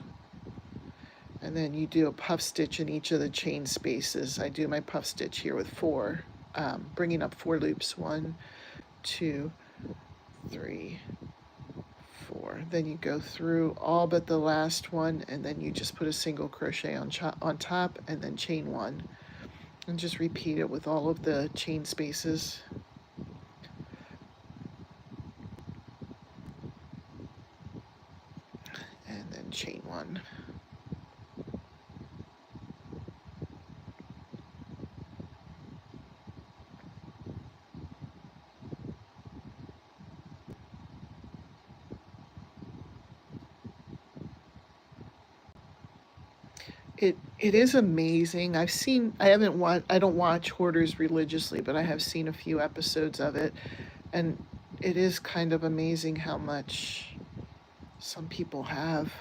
And then you do a puff stitch in each of the chain spaces. I do my puff stitch here with 4, bringing up 4 loops. 1, 2, 3, 4. Then you go through all but the last one, and then you just put a single crochet on top, and then chain 1. And just repeat it with all of the chain spaces. And then chain 1. It is amazing. I don't watch Hoarders religiously, but I have seen a few episodes of it. And it is kind of amazing how much some people have.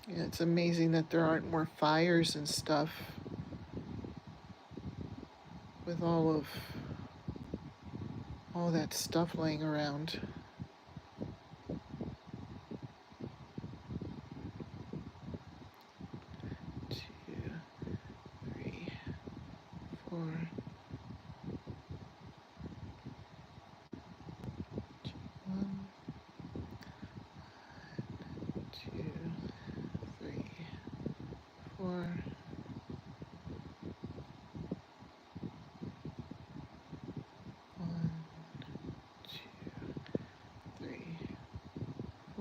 Yeah, it's amazing that there aren't more fires and stuff with all that stuff laying around. 2, 3, 4, 1, 2, 3, 4. 1, 2, 3, 4.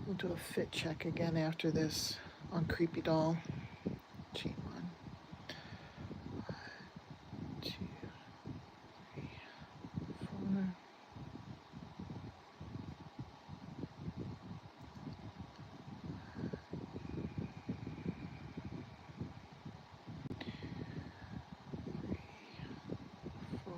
We'll do a fit check again after this on Creepy Doll. Chain 1, 2, 3, 4. 4.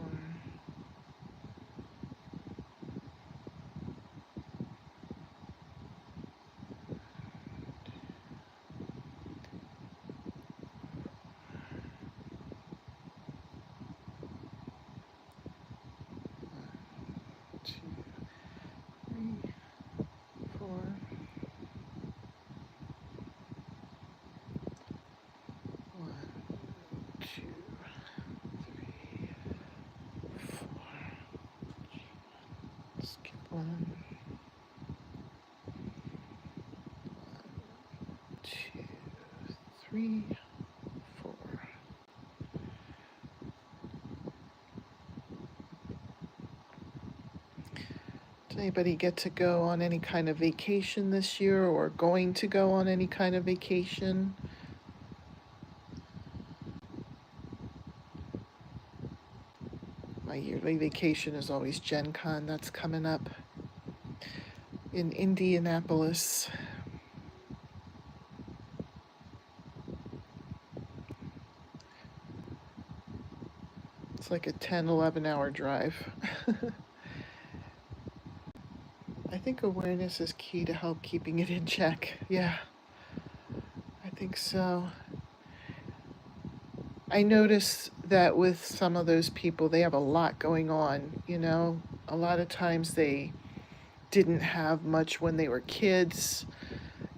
2, 3, 4. 1, 2, 3, 4. Skip 1. 2, 3, 4. Did anybody get to go on any kind of vacation this year or going to go on any kind of vacation? My yearly vacation is always Gen Con. That's coming up in Indianapolis. It's like a 10, 11-hour drive. I think awareness is key to help keeping it in check. Yeah, I think so. I notice that with some of those people, they have a lot going on, you know. A lot of times they didn't have much when they were kids.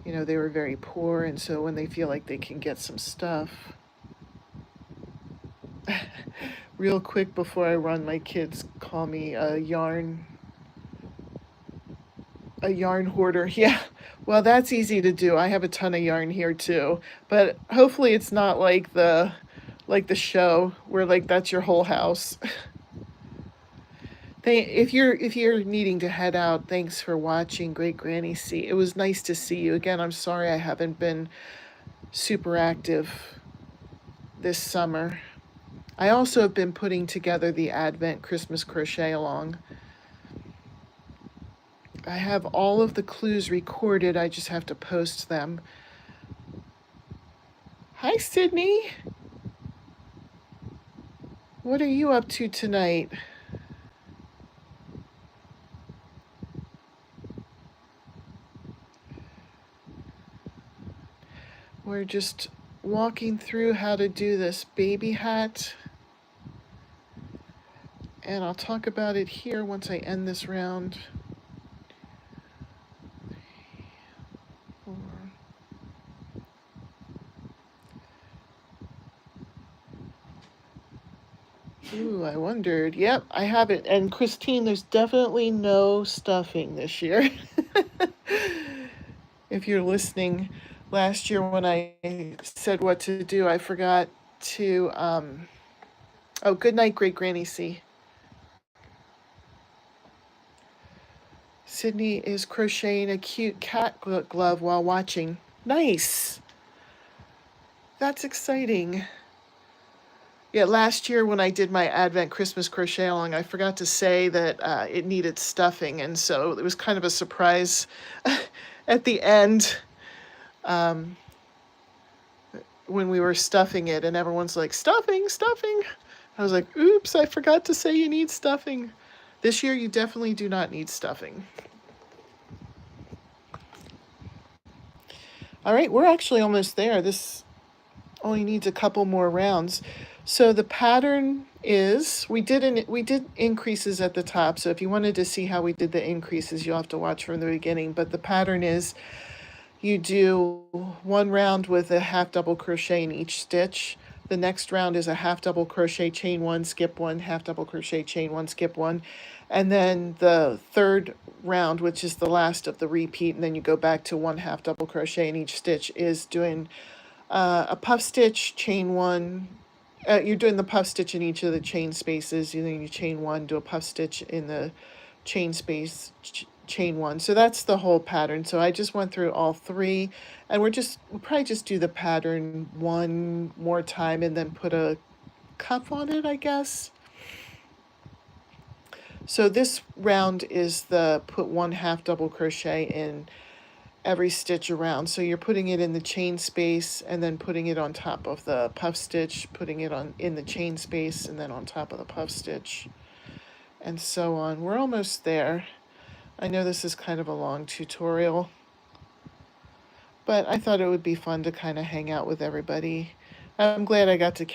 You know, they were very poor, and so when they feel like they can get some stuff. Real quick before I run, my kids call me a yarn hoarder. Yeah. Well, that's easy to do. I have a ton of yarn here too. But hopefully it's not like the show where like that's your whole house. If you're needing to head out, thanks for watching Great Granny C. It was nice to see you again. I'm sorry I haven't been super active this summer. I also have been putting together the Advent Christmas crochet along. I have all of the clues recorded. I just have to post them. Hi, Sydney. What are you up to tonight? We're just walking through how to do this baby hat, and I'll talk about it here once I end this round. Ooh, I wondered. Yep, I have it. And Christine, there's definitely no stuffing this year. If you're listening, last year when I said what to do, I forgot to. Oh, good night, Great Granny C. Sydney is crocheting a cute cat glove while watching. Nice. That's exciting. Yeah, last year when I did my Advent Christmas crochet along, I forgot to say that it needed stuffing, and so it was kind of a surprise at the end um, when we were stuffing it, and everyone's like, stuffing, stuffing. I was like, oops, I forgot to say you need stuffing. This year you definitely do not need stuffing. All right, we're actually almost there. This only needs a couple more rounds. So the pattern is we did increases at the top. So if you wanted to see how we did the increases, you'll have to watch from the beginning. But the pattern is you do one round with a half double crochet in each stitch. The next round is a half double crochet, chain one, skip one, half double crochet, chain one, skip one. And then the third round, which is the last of the repeat, and then you go back to one half double crochet in each stitch, is doing a puff stitch, chain one. You're doing the puff stitch in each of the chain spaces. You chain one, do a puff stitch in the chain space, chain one. So that's the whole pattern. So I just went through all three, and we'll probably just do the pattern one more time and then put a cuff on it, I guess. So this round is the put one half double crochet in every stitch around. So you're putting it in the chain space and then putting it on top of the puff stitch, putting it on in the chain space and then on top of the puff stitch, and so on. We're almost there. I know this is kind of a long tutorial, but I thought it would be fun to kind of hang out with everybody. I'm glad I got to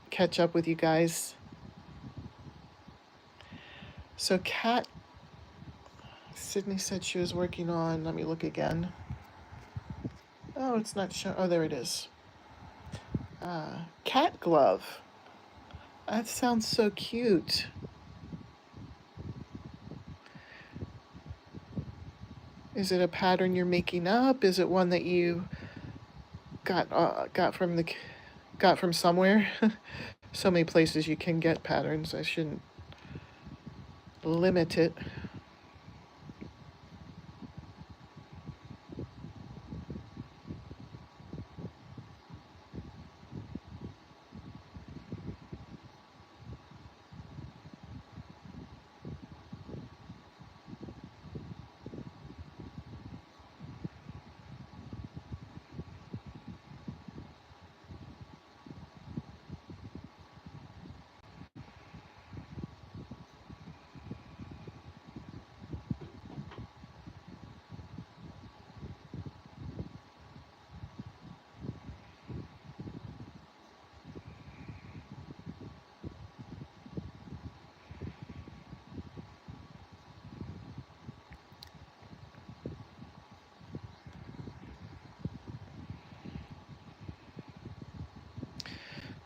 catch up with you guys. So Sydney said she was working on, let me look again. Oh, it's not showing. Oh, there it is. Cat glove. That sounds so cute. Is it a pattern you're making up? Is it one that you got from somewhere? So many places you can get patterns. I shouldn't limit it.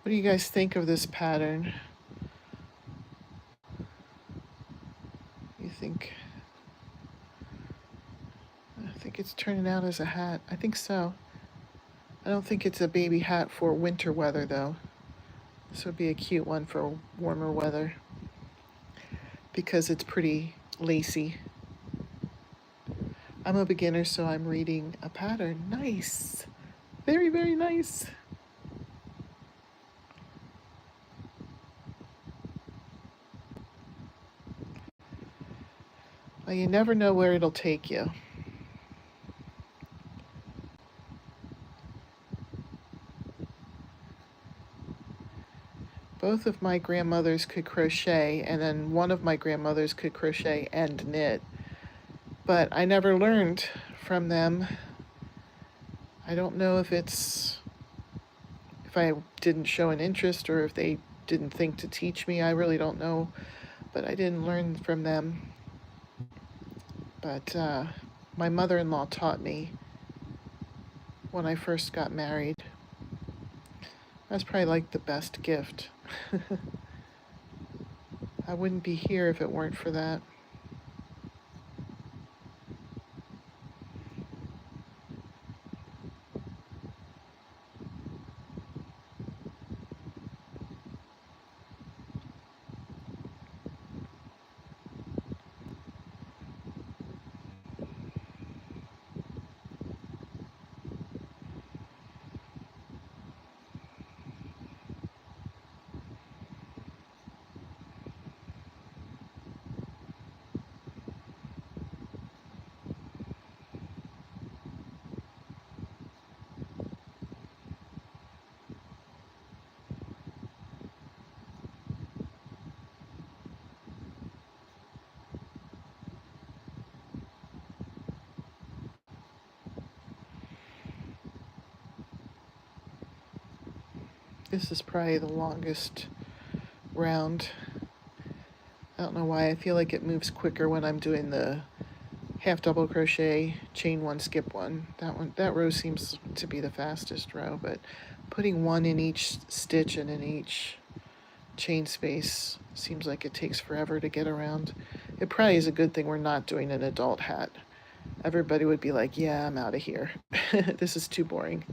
What do you guys think of this pattern? You think? I think it's turning out as a hat. I think so. I don't think it's a baby hat for winter weather though. This would be a cute one for warmer weather because it's pretty lacy. I'm a beginner, so I'm reading a pattern. Nice. Very, very nice. Well, you never know where it'll take you. Both of my grandmothers could crochet, and then one of my grandmothers could crochet and knit, but I never learned from them. I don't know if I didn't show an interest or if they didn't think to teach me. I really don't know, but I didn't learn from them. But my mother-in-law taught me when I first got married. That's probably like the best gift. I wouldn't be here if it weren't for that. This is probably the longest round. I don't know why. I feel like it moves quicker when I'm doing the half double crochet, chain one, skip one. That row seems to be the fastest row, but putting one in each stitch and in each chain space seems like it takes forever to get around. It probably is a good thing we're not doing an adult hat. Everybody would be like, yeah, I'm out of here. This is too boring.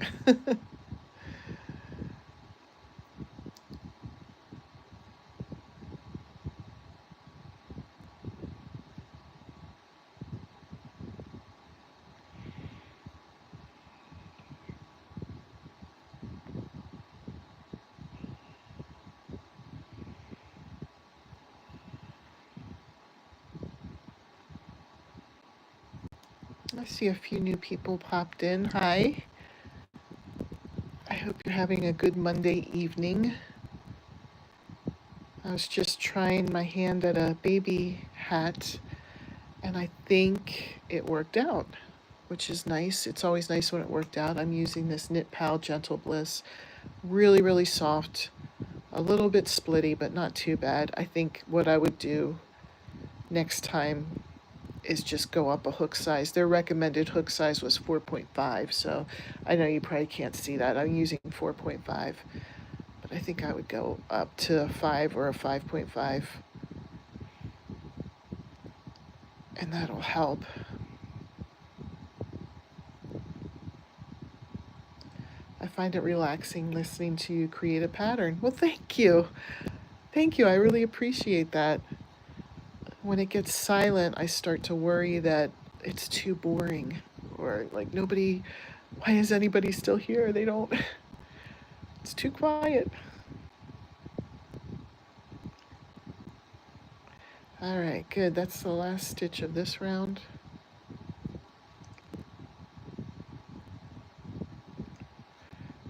I see a few new people popped in. Hi. I hope you're having a good Monday evening. I was just trying my hand at a baby hat, and I think it worked out, which is nice. It's always nice when it worked out. I'm using this Knit Pal Gentle Bliss. Really, really soft. A little bit splitty, but not too bad. I think what I would do next time is just go up a hook size. Their recommended hook size was 4.5, so I know you probably can't see that. I'm using 4.5, but I think I would go up to 5 or a 5.5, and that'll help. I find it relaxing listening to you create a pattern. Well, thank you. Thank you. I really appreciate that. When it gets silent, I start to worry that it's too boring, or like why is anybody still here? It's too quiet. All right, good. That's the last stitch of this round.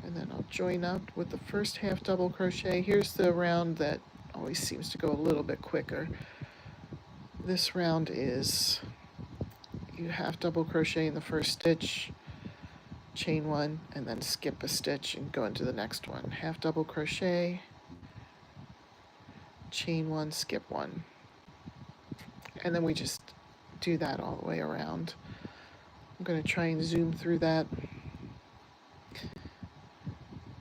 And then I'll join up with the first half double crochet. Here's the round that always seems to go a little bit quicker. This round is you half double crochet in the first stitch, chain one, and then skip a stitch and go into the next one. Half double crochet, chain one, skip one. And then we just do that all the way around. I'm going to try and zoom through that.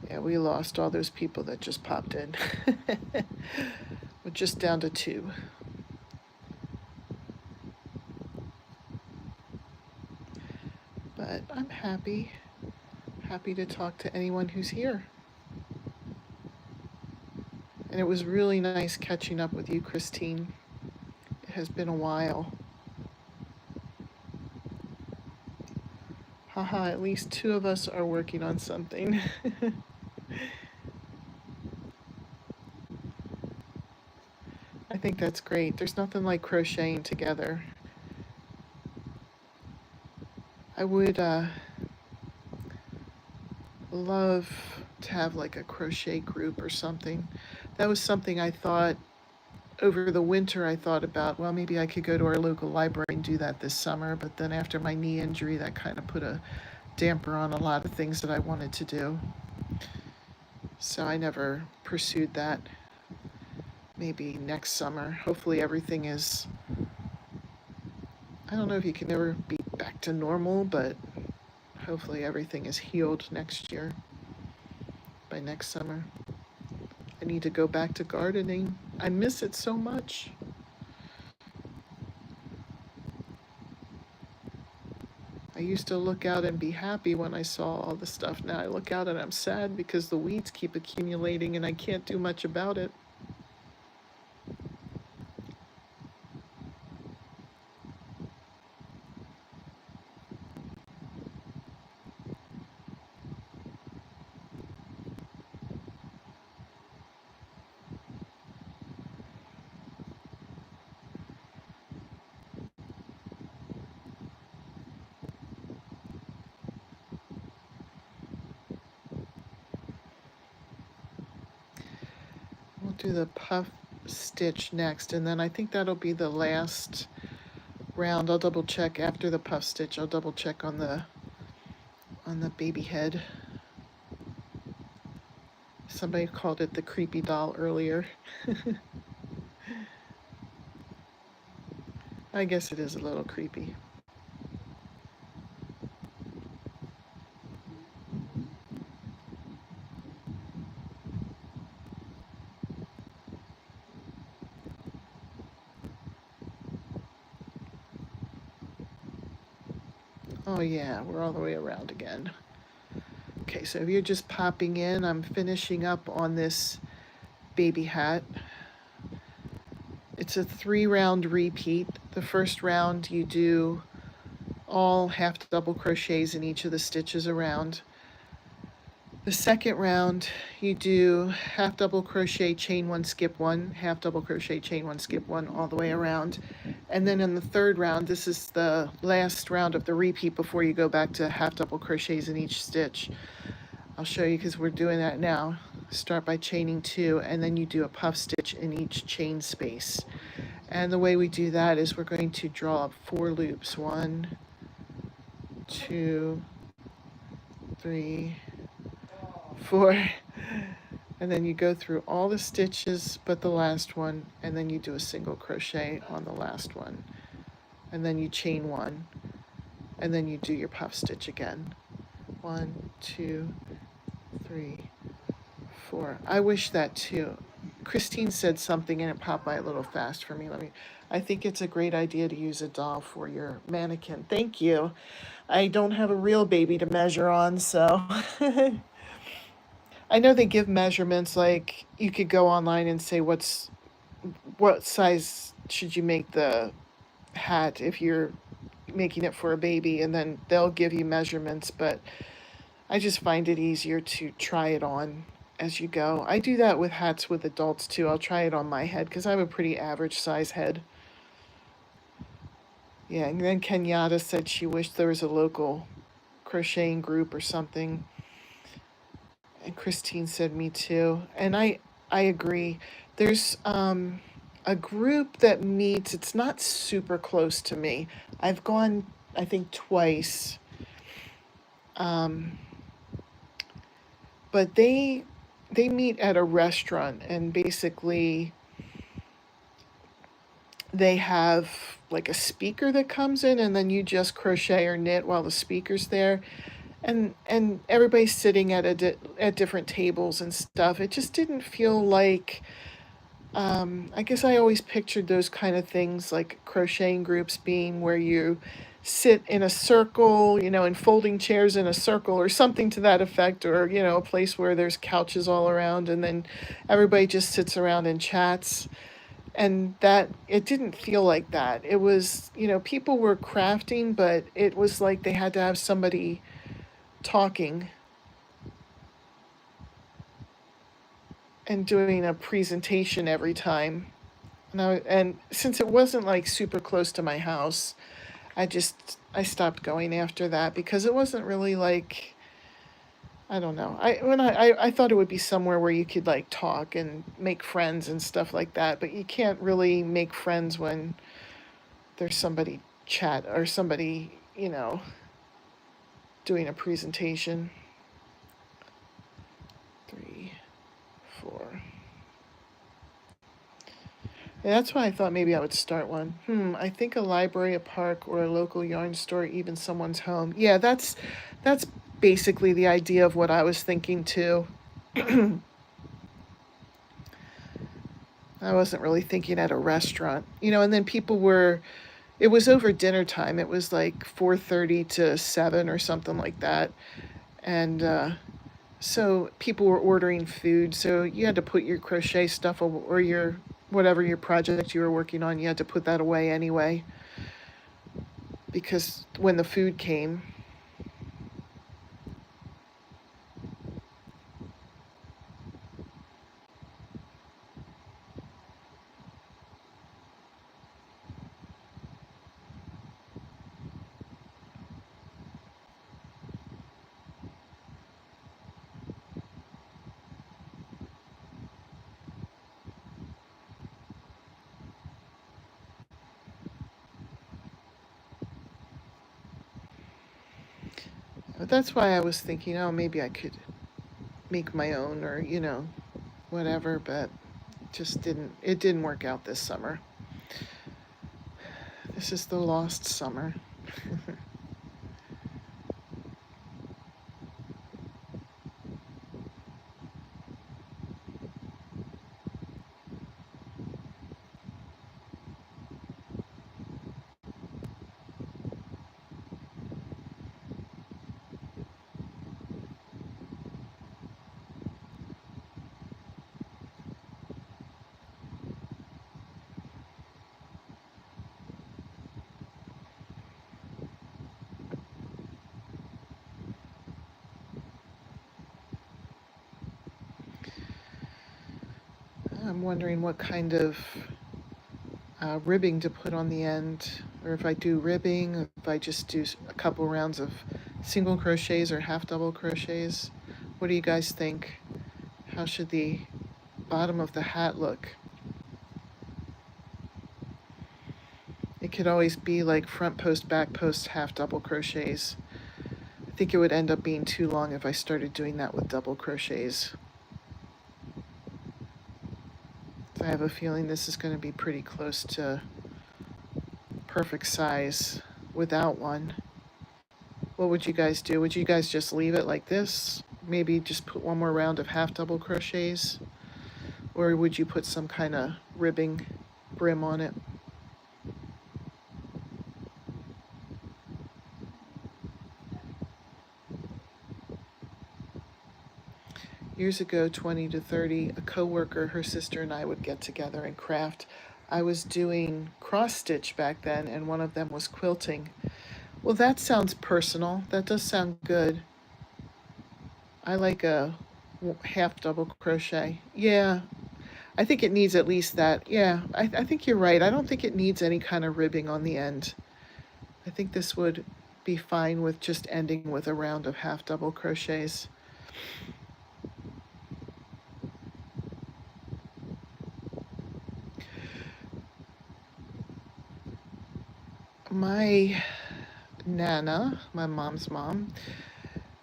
Yeah, we lost all those people that just popped in. We're just down to 2. But I'm happy to talk to anyone who's here. And it was really nice catching up with you, Christine. It has been a while. Haha, at least 2 of us are working on something. I think that's great. There's nothing like crocheting together. I would love to have like a crochet group or something. that was something I thought over the winter. I thought about, well, maybe I could go to our local library and do that this summer. But then after my knee injury, that kind of put a damper on a lot of things that I wanted to do. So I never pursued that. Maybe next summer. Hopefully everything is, I don't know if you can ever be back to normal, but hopefully everything is healed next year, by next summer. I need to go back to gardening. I miss it so much. I used to look out and be happy when I saw all the stuff. Now I look out and I'm sad because the weeds keep accumulating and I can't do much about it. We'll do the puff stitch next, and then I think that'll be the last round. I'll double check after the puff stitch. I'll double check on the baby head. Somebody called it the creepy doll earlier. I guess it is a little creepy. Oh yeah, we're all the way around again. Okay, so if you're just popping in, I'm finishing up on this baby hat. It's a 3-round repeat. The first round you do all half double crochets in each of the stitches around. The second round you do half double crochet, chain 1, skip 1, half double crochet, chain 1, skip 1, all the way around. And then in the third round, this is the last round of the repeat before you go back to half double crochets in each stitch. I'll show you because we're doing that now. Start by chaining 2, and then you do a puff stitch in each chain space. And the way we do that is we're going to draw up 4 loops. 1, 2, 3, 4. And then you go through all the stitches but the last one, and then you do a single crochet on the last one. And then you chain 1, and then you do your puff stitch again. 1, 2, 3, 4. I wish that too. Christine said something and it popped by a little fast for me. I think it's a great idea to use a doll for your mannequin. Thank you. I don't have a real baby to measure on, so I know they give measurements, like you could go online and say what size should you make the hat if you're making it for a baby, and then they'll give you measurements, but I just find it easier to try it on as you go. I do that with hats with adults too. I'll try it on my head because I have a pretty average size head. Yeah, and then Kenyatta said she wished there was a local crocheting group or something. And Christine said me too. And I agree. There's a group that meets, it's not super close to me. I've gone, I think, twice. But they meet at a restaurant, and basically they have like a speaker that comes in, and then you just crochet or knit while the speaker's there, and everybody's sitting at at different tables and stuff. It just didn't feel like, I guess I always pictured those kind of things like crocheting groups being where you sit in a circle, in folding chairs in a circle or something to that effect, or, a place where there's couches all around and then everybody just sits around and chats. And that, it didn't feel like that. It was, people were crafting, but it was like they had to have somebody talking and doing a presentation every time. And since it wasn't like super close to my house, I stopped going after that because it wasn't really like, I don't know. I thought it would be somewhere where you could like talk and make friends and stuff like that, but you can't really make friends when there's somebody chat or somebody, doing a presentation. 3, 4. Yeah, that's why I thought maybe I would start one. I think a library, a park, or a local yarn store, even someone's home. Yeah, that's basically the idea of what I was thinking too. I wasn't really thinking at a restaurant, and then it was over dinner time. It was like 4:30 to 7 or something like that. And so people were ordering food. So you had to put your crochet stuff or your whatever your project you were working on, you had to put that away anyway. Because when the food came, that's why I was thinking, oh, maybe I could make my own or, whatever, but it didn't work out this summer. This is the lost summer. I'm wondering what kind of ribbing to put on the end, or if I do ribbing, if I just do a couple rounds of single crochets or half double crochets. What do you guys think? How should the bottom of the hat look? It could always be like front post, back post, half double crochets. I think it would end up being too long if I started doing that with double crochets. I have a feeling this is going to be pretty close to perfect size without one. What would you guys do? Would you guys just leave it like this? Maybe just put one more round of half double crochets? Or would you put some kind of ribbing brim on it? Years ago, 20 to 30, a coworker, her sister, and I would get together and craft. I was doing cross stitch back then, and one of them was quilting. Well, that sounds personal. That does sound good. I like a half double crochet. Yeah, I think it needs at least that. Yeah, I think you're right. I don't think it needs any kind of ribbing on the end. I think this would be fine with just ending with a round of half double crochets. My Nana, my mom's mom,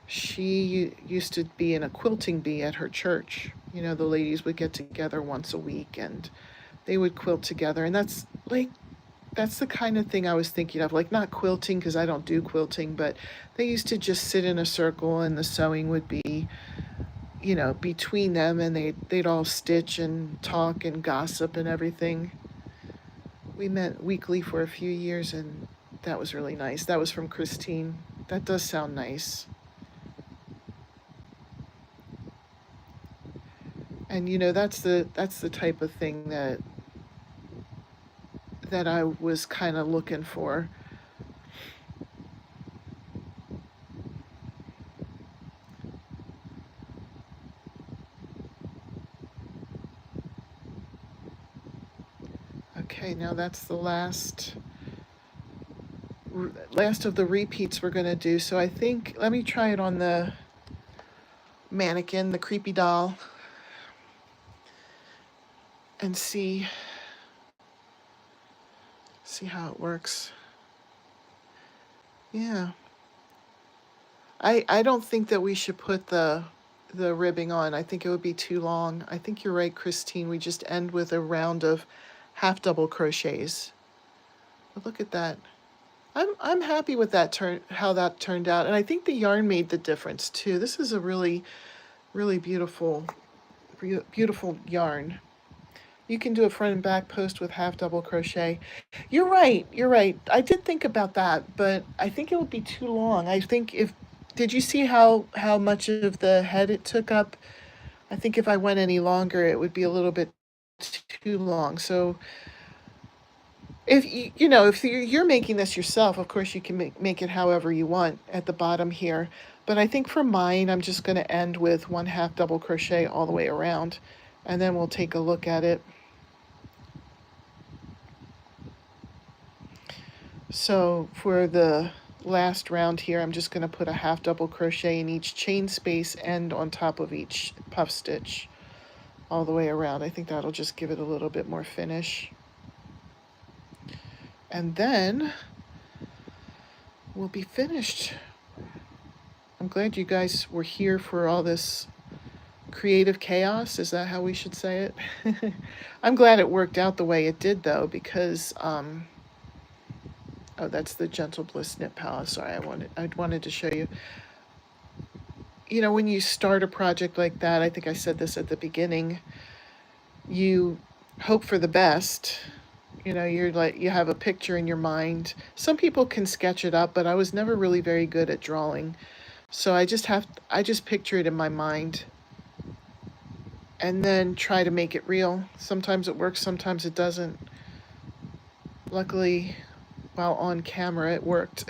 she used to be in a quilting bee at her church. The ladies would get together once a week and they would quilt together. And that's the kind of thing I was thinking of. Like, not quilting because I don't do quilting, but they used to just sit in a circle and the sewing would be, between them, and they'd all stitch and talk and gossip and everything. We met weekly for a few years, and that was really nice. That was from Christine. That does sound nice. And that's the type of thing that I was kind of looking for. Okay, now that's the last of the repeats we're going to do. So I think, let me try it on the mannequin, the creepy doll, and see how it works. Yeah. I don't think that we should put the ribbing on. I think it would be too long. I think you're right, Christine. We just end with a round of half double crochets. But look at that. I'm happy with that how that turned out. And I think the yarn made the difference too. This is a really beautiful yarn. You can do a front and back post with half double crochet. You're right. You're right. I did think about that, but I think it would be too long. I think if did you see how much of the head it took up? I think if I went any longer, it would be a little bit too long. So if if you're making this yourself, of course you can make it however you want at the bottom here. But I think for mine, I'm just going to end with one half double crochet all the way around, and then we'll take a look at it. So for the last round here, I'm just going to put a half double crochet in each chain space and on top of each puff stitch all the way around. I think that'll just give it a little bit more finish. And then we'll be finished. I'm glad you guys were here for all this creative chaos. Is that how we should say it? I'm glad it worked out the way it did, though, because oh, that's the Gentle Bliss Knit Palace. Sorry, I wanted to show you. You know, when you start a project like that, I think I said this at the beginning, you hope for the best. You know, you're like, you have a picture in your mind. Some people can sketch it up, but I was never really very good at drawing. So I just picture it in my mind and then try to make it real. Sometimes it works, sometimes it doesn't. Luckily, while on camera, it worked.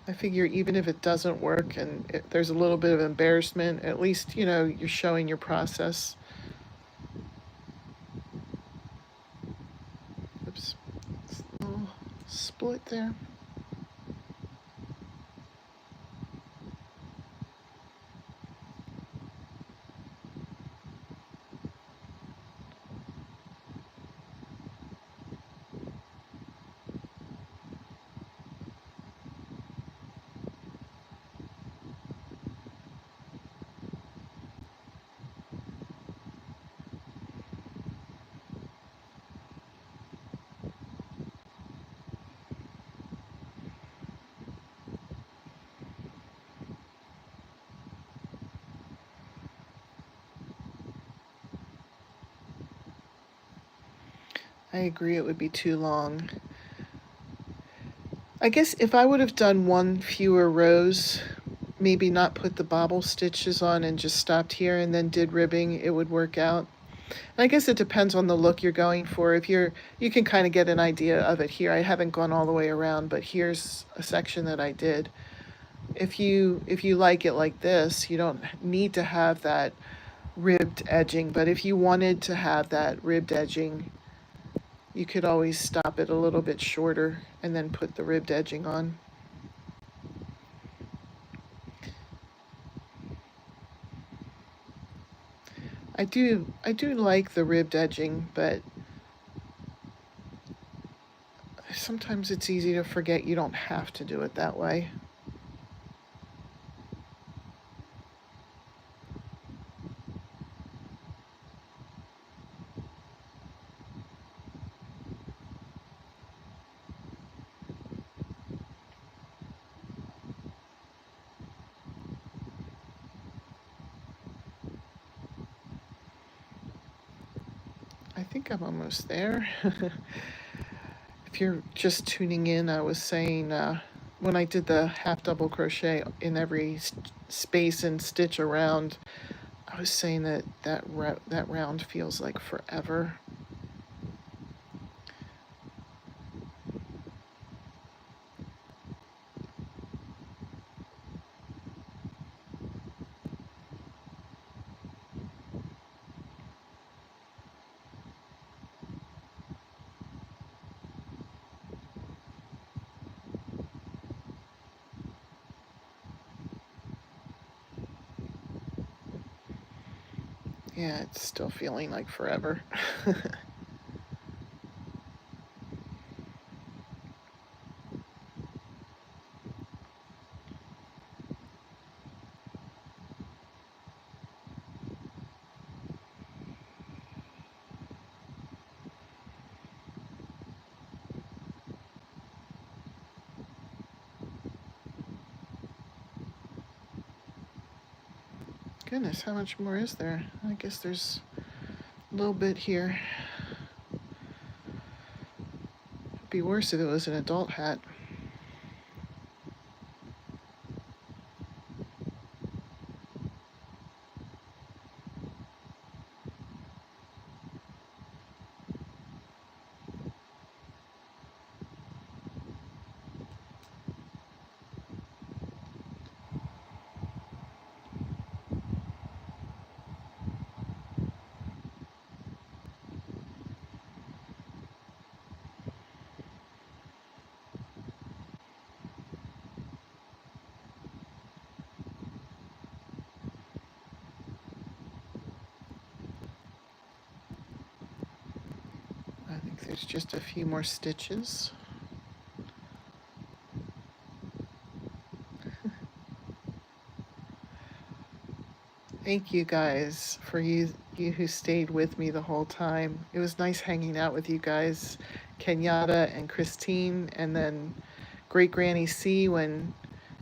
I figure even if it doesn't work and there's a little bit of embarrassment, at least, you know, you're showing your process. Oops, it's a little split there. I agree it would be too long. I guess if I would have done one fewer rows, maybe not put the bobble stitches on and just stopped here and then did ribbing, it would work out. And I guess it depends on the look you're going for. If you can kind of get an idea of it here. I haven't gone all the way around, but here's a section that I did. If you like it like this, you don't need to have that ribbed edging, but if you wanted to have that ribbed edging, you could always stop it a little bit shorter and then put the ribbed edging on. I do like the ribbed edging, but sometimes it's easy to forget you don't have to do it that way. I think I'm almost there. If you're just tuning in, I was saying when I did the half double crochet in every space and stitch around, I was saying that round feels like forever. Yeah, it's still feeling like forever. Goodness, how much more is there? I guess there's a little bit here. It'd be worse if it was an adult hat. I think there's just a few more stitches. Thank you guys for you who stayed with me the whole time. It was nice hanging out with you guys, Kenyatta and Christine, and then Great Granny C when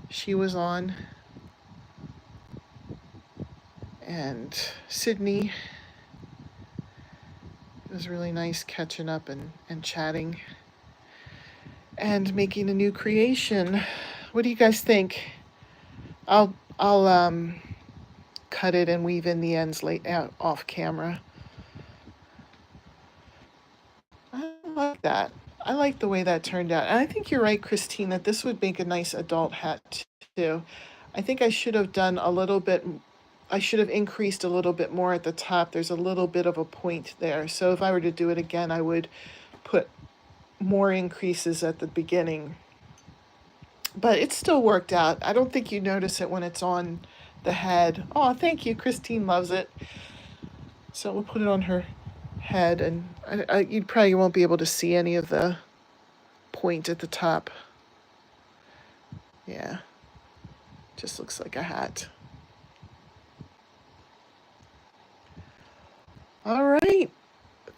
she was on, and Sydney. It was really nice catching up and chatting and making a new creation. What do you guys think? I'll cut it and weave in the ends late out off camera. I like that. I like the way that turned out. And I think you're right, Christine, that this would make a nice adult hat too. I think I should have done a little bit, I should have increased a little bit more at the top. There's a little bit of a point there. So if I were to do it again, I would put more increases at the beginning. But it still worked out. I don't think you notice it when it's on the head. Oh, thank you. Christine loves it. So we'll put it on her head, and you probably won't be able to see any of the point at the top. Yeah, just looks like a hat. All right.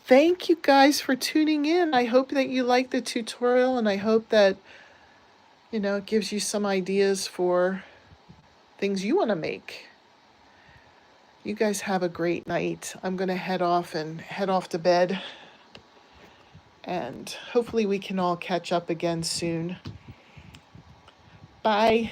Thank you guys for tuning in. I hope that you liked the tutorial, and I hope that, it gives you some ideas for things you want to make. You guys have a great night. I'm going to head off to bed, and hopefully we can all catch up again soon. Bye.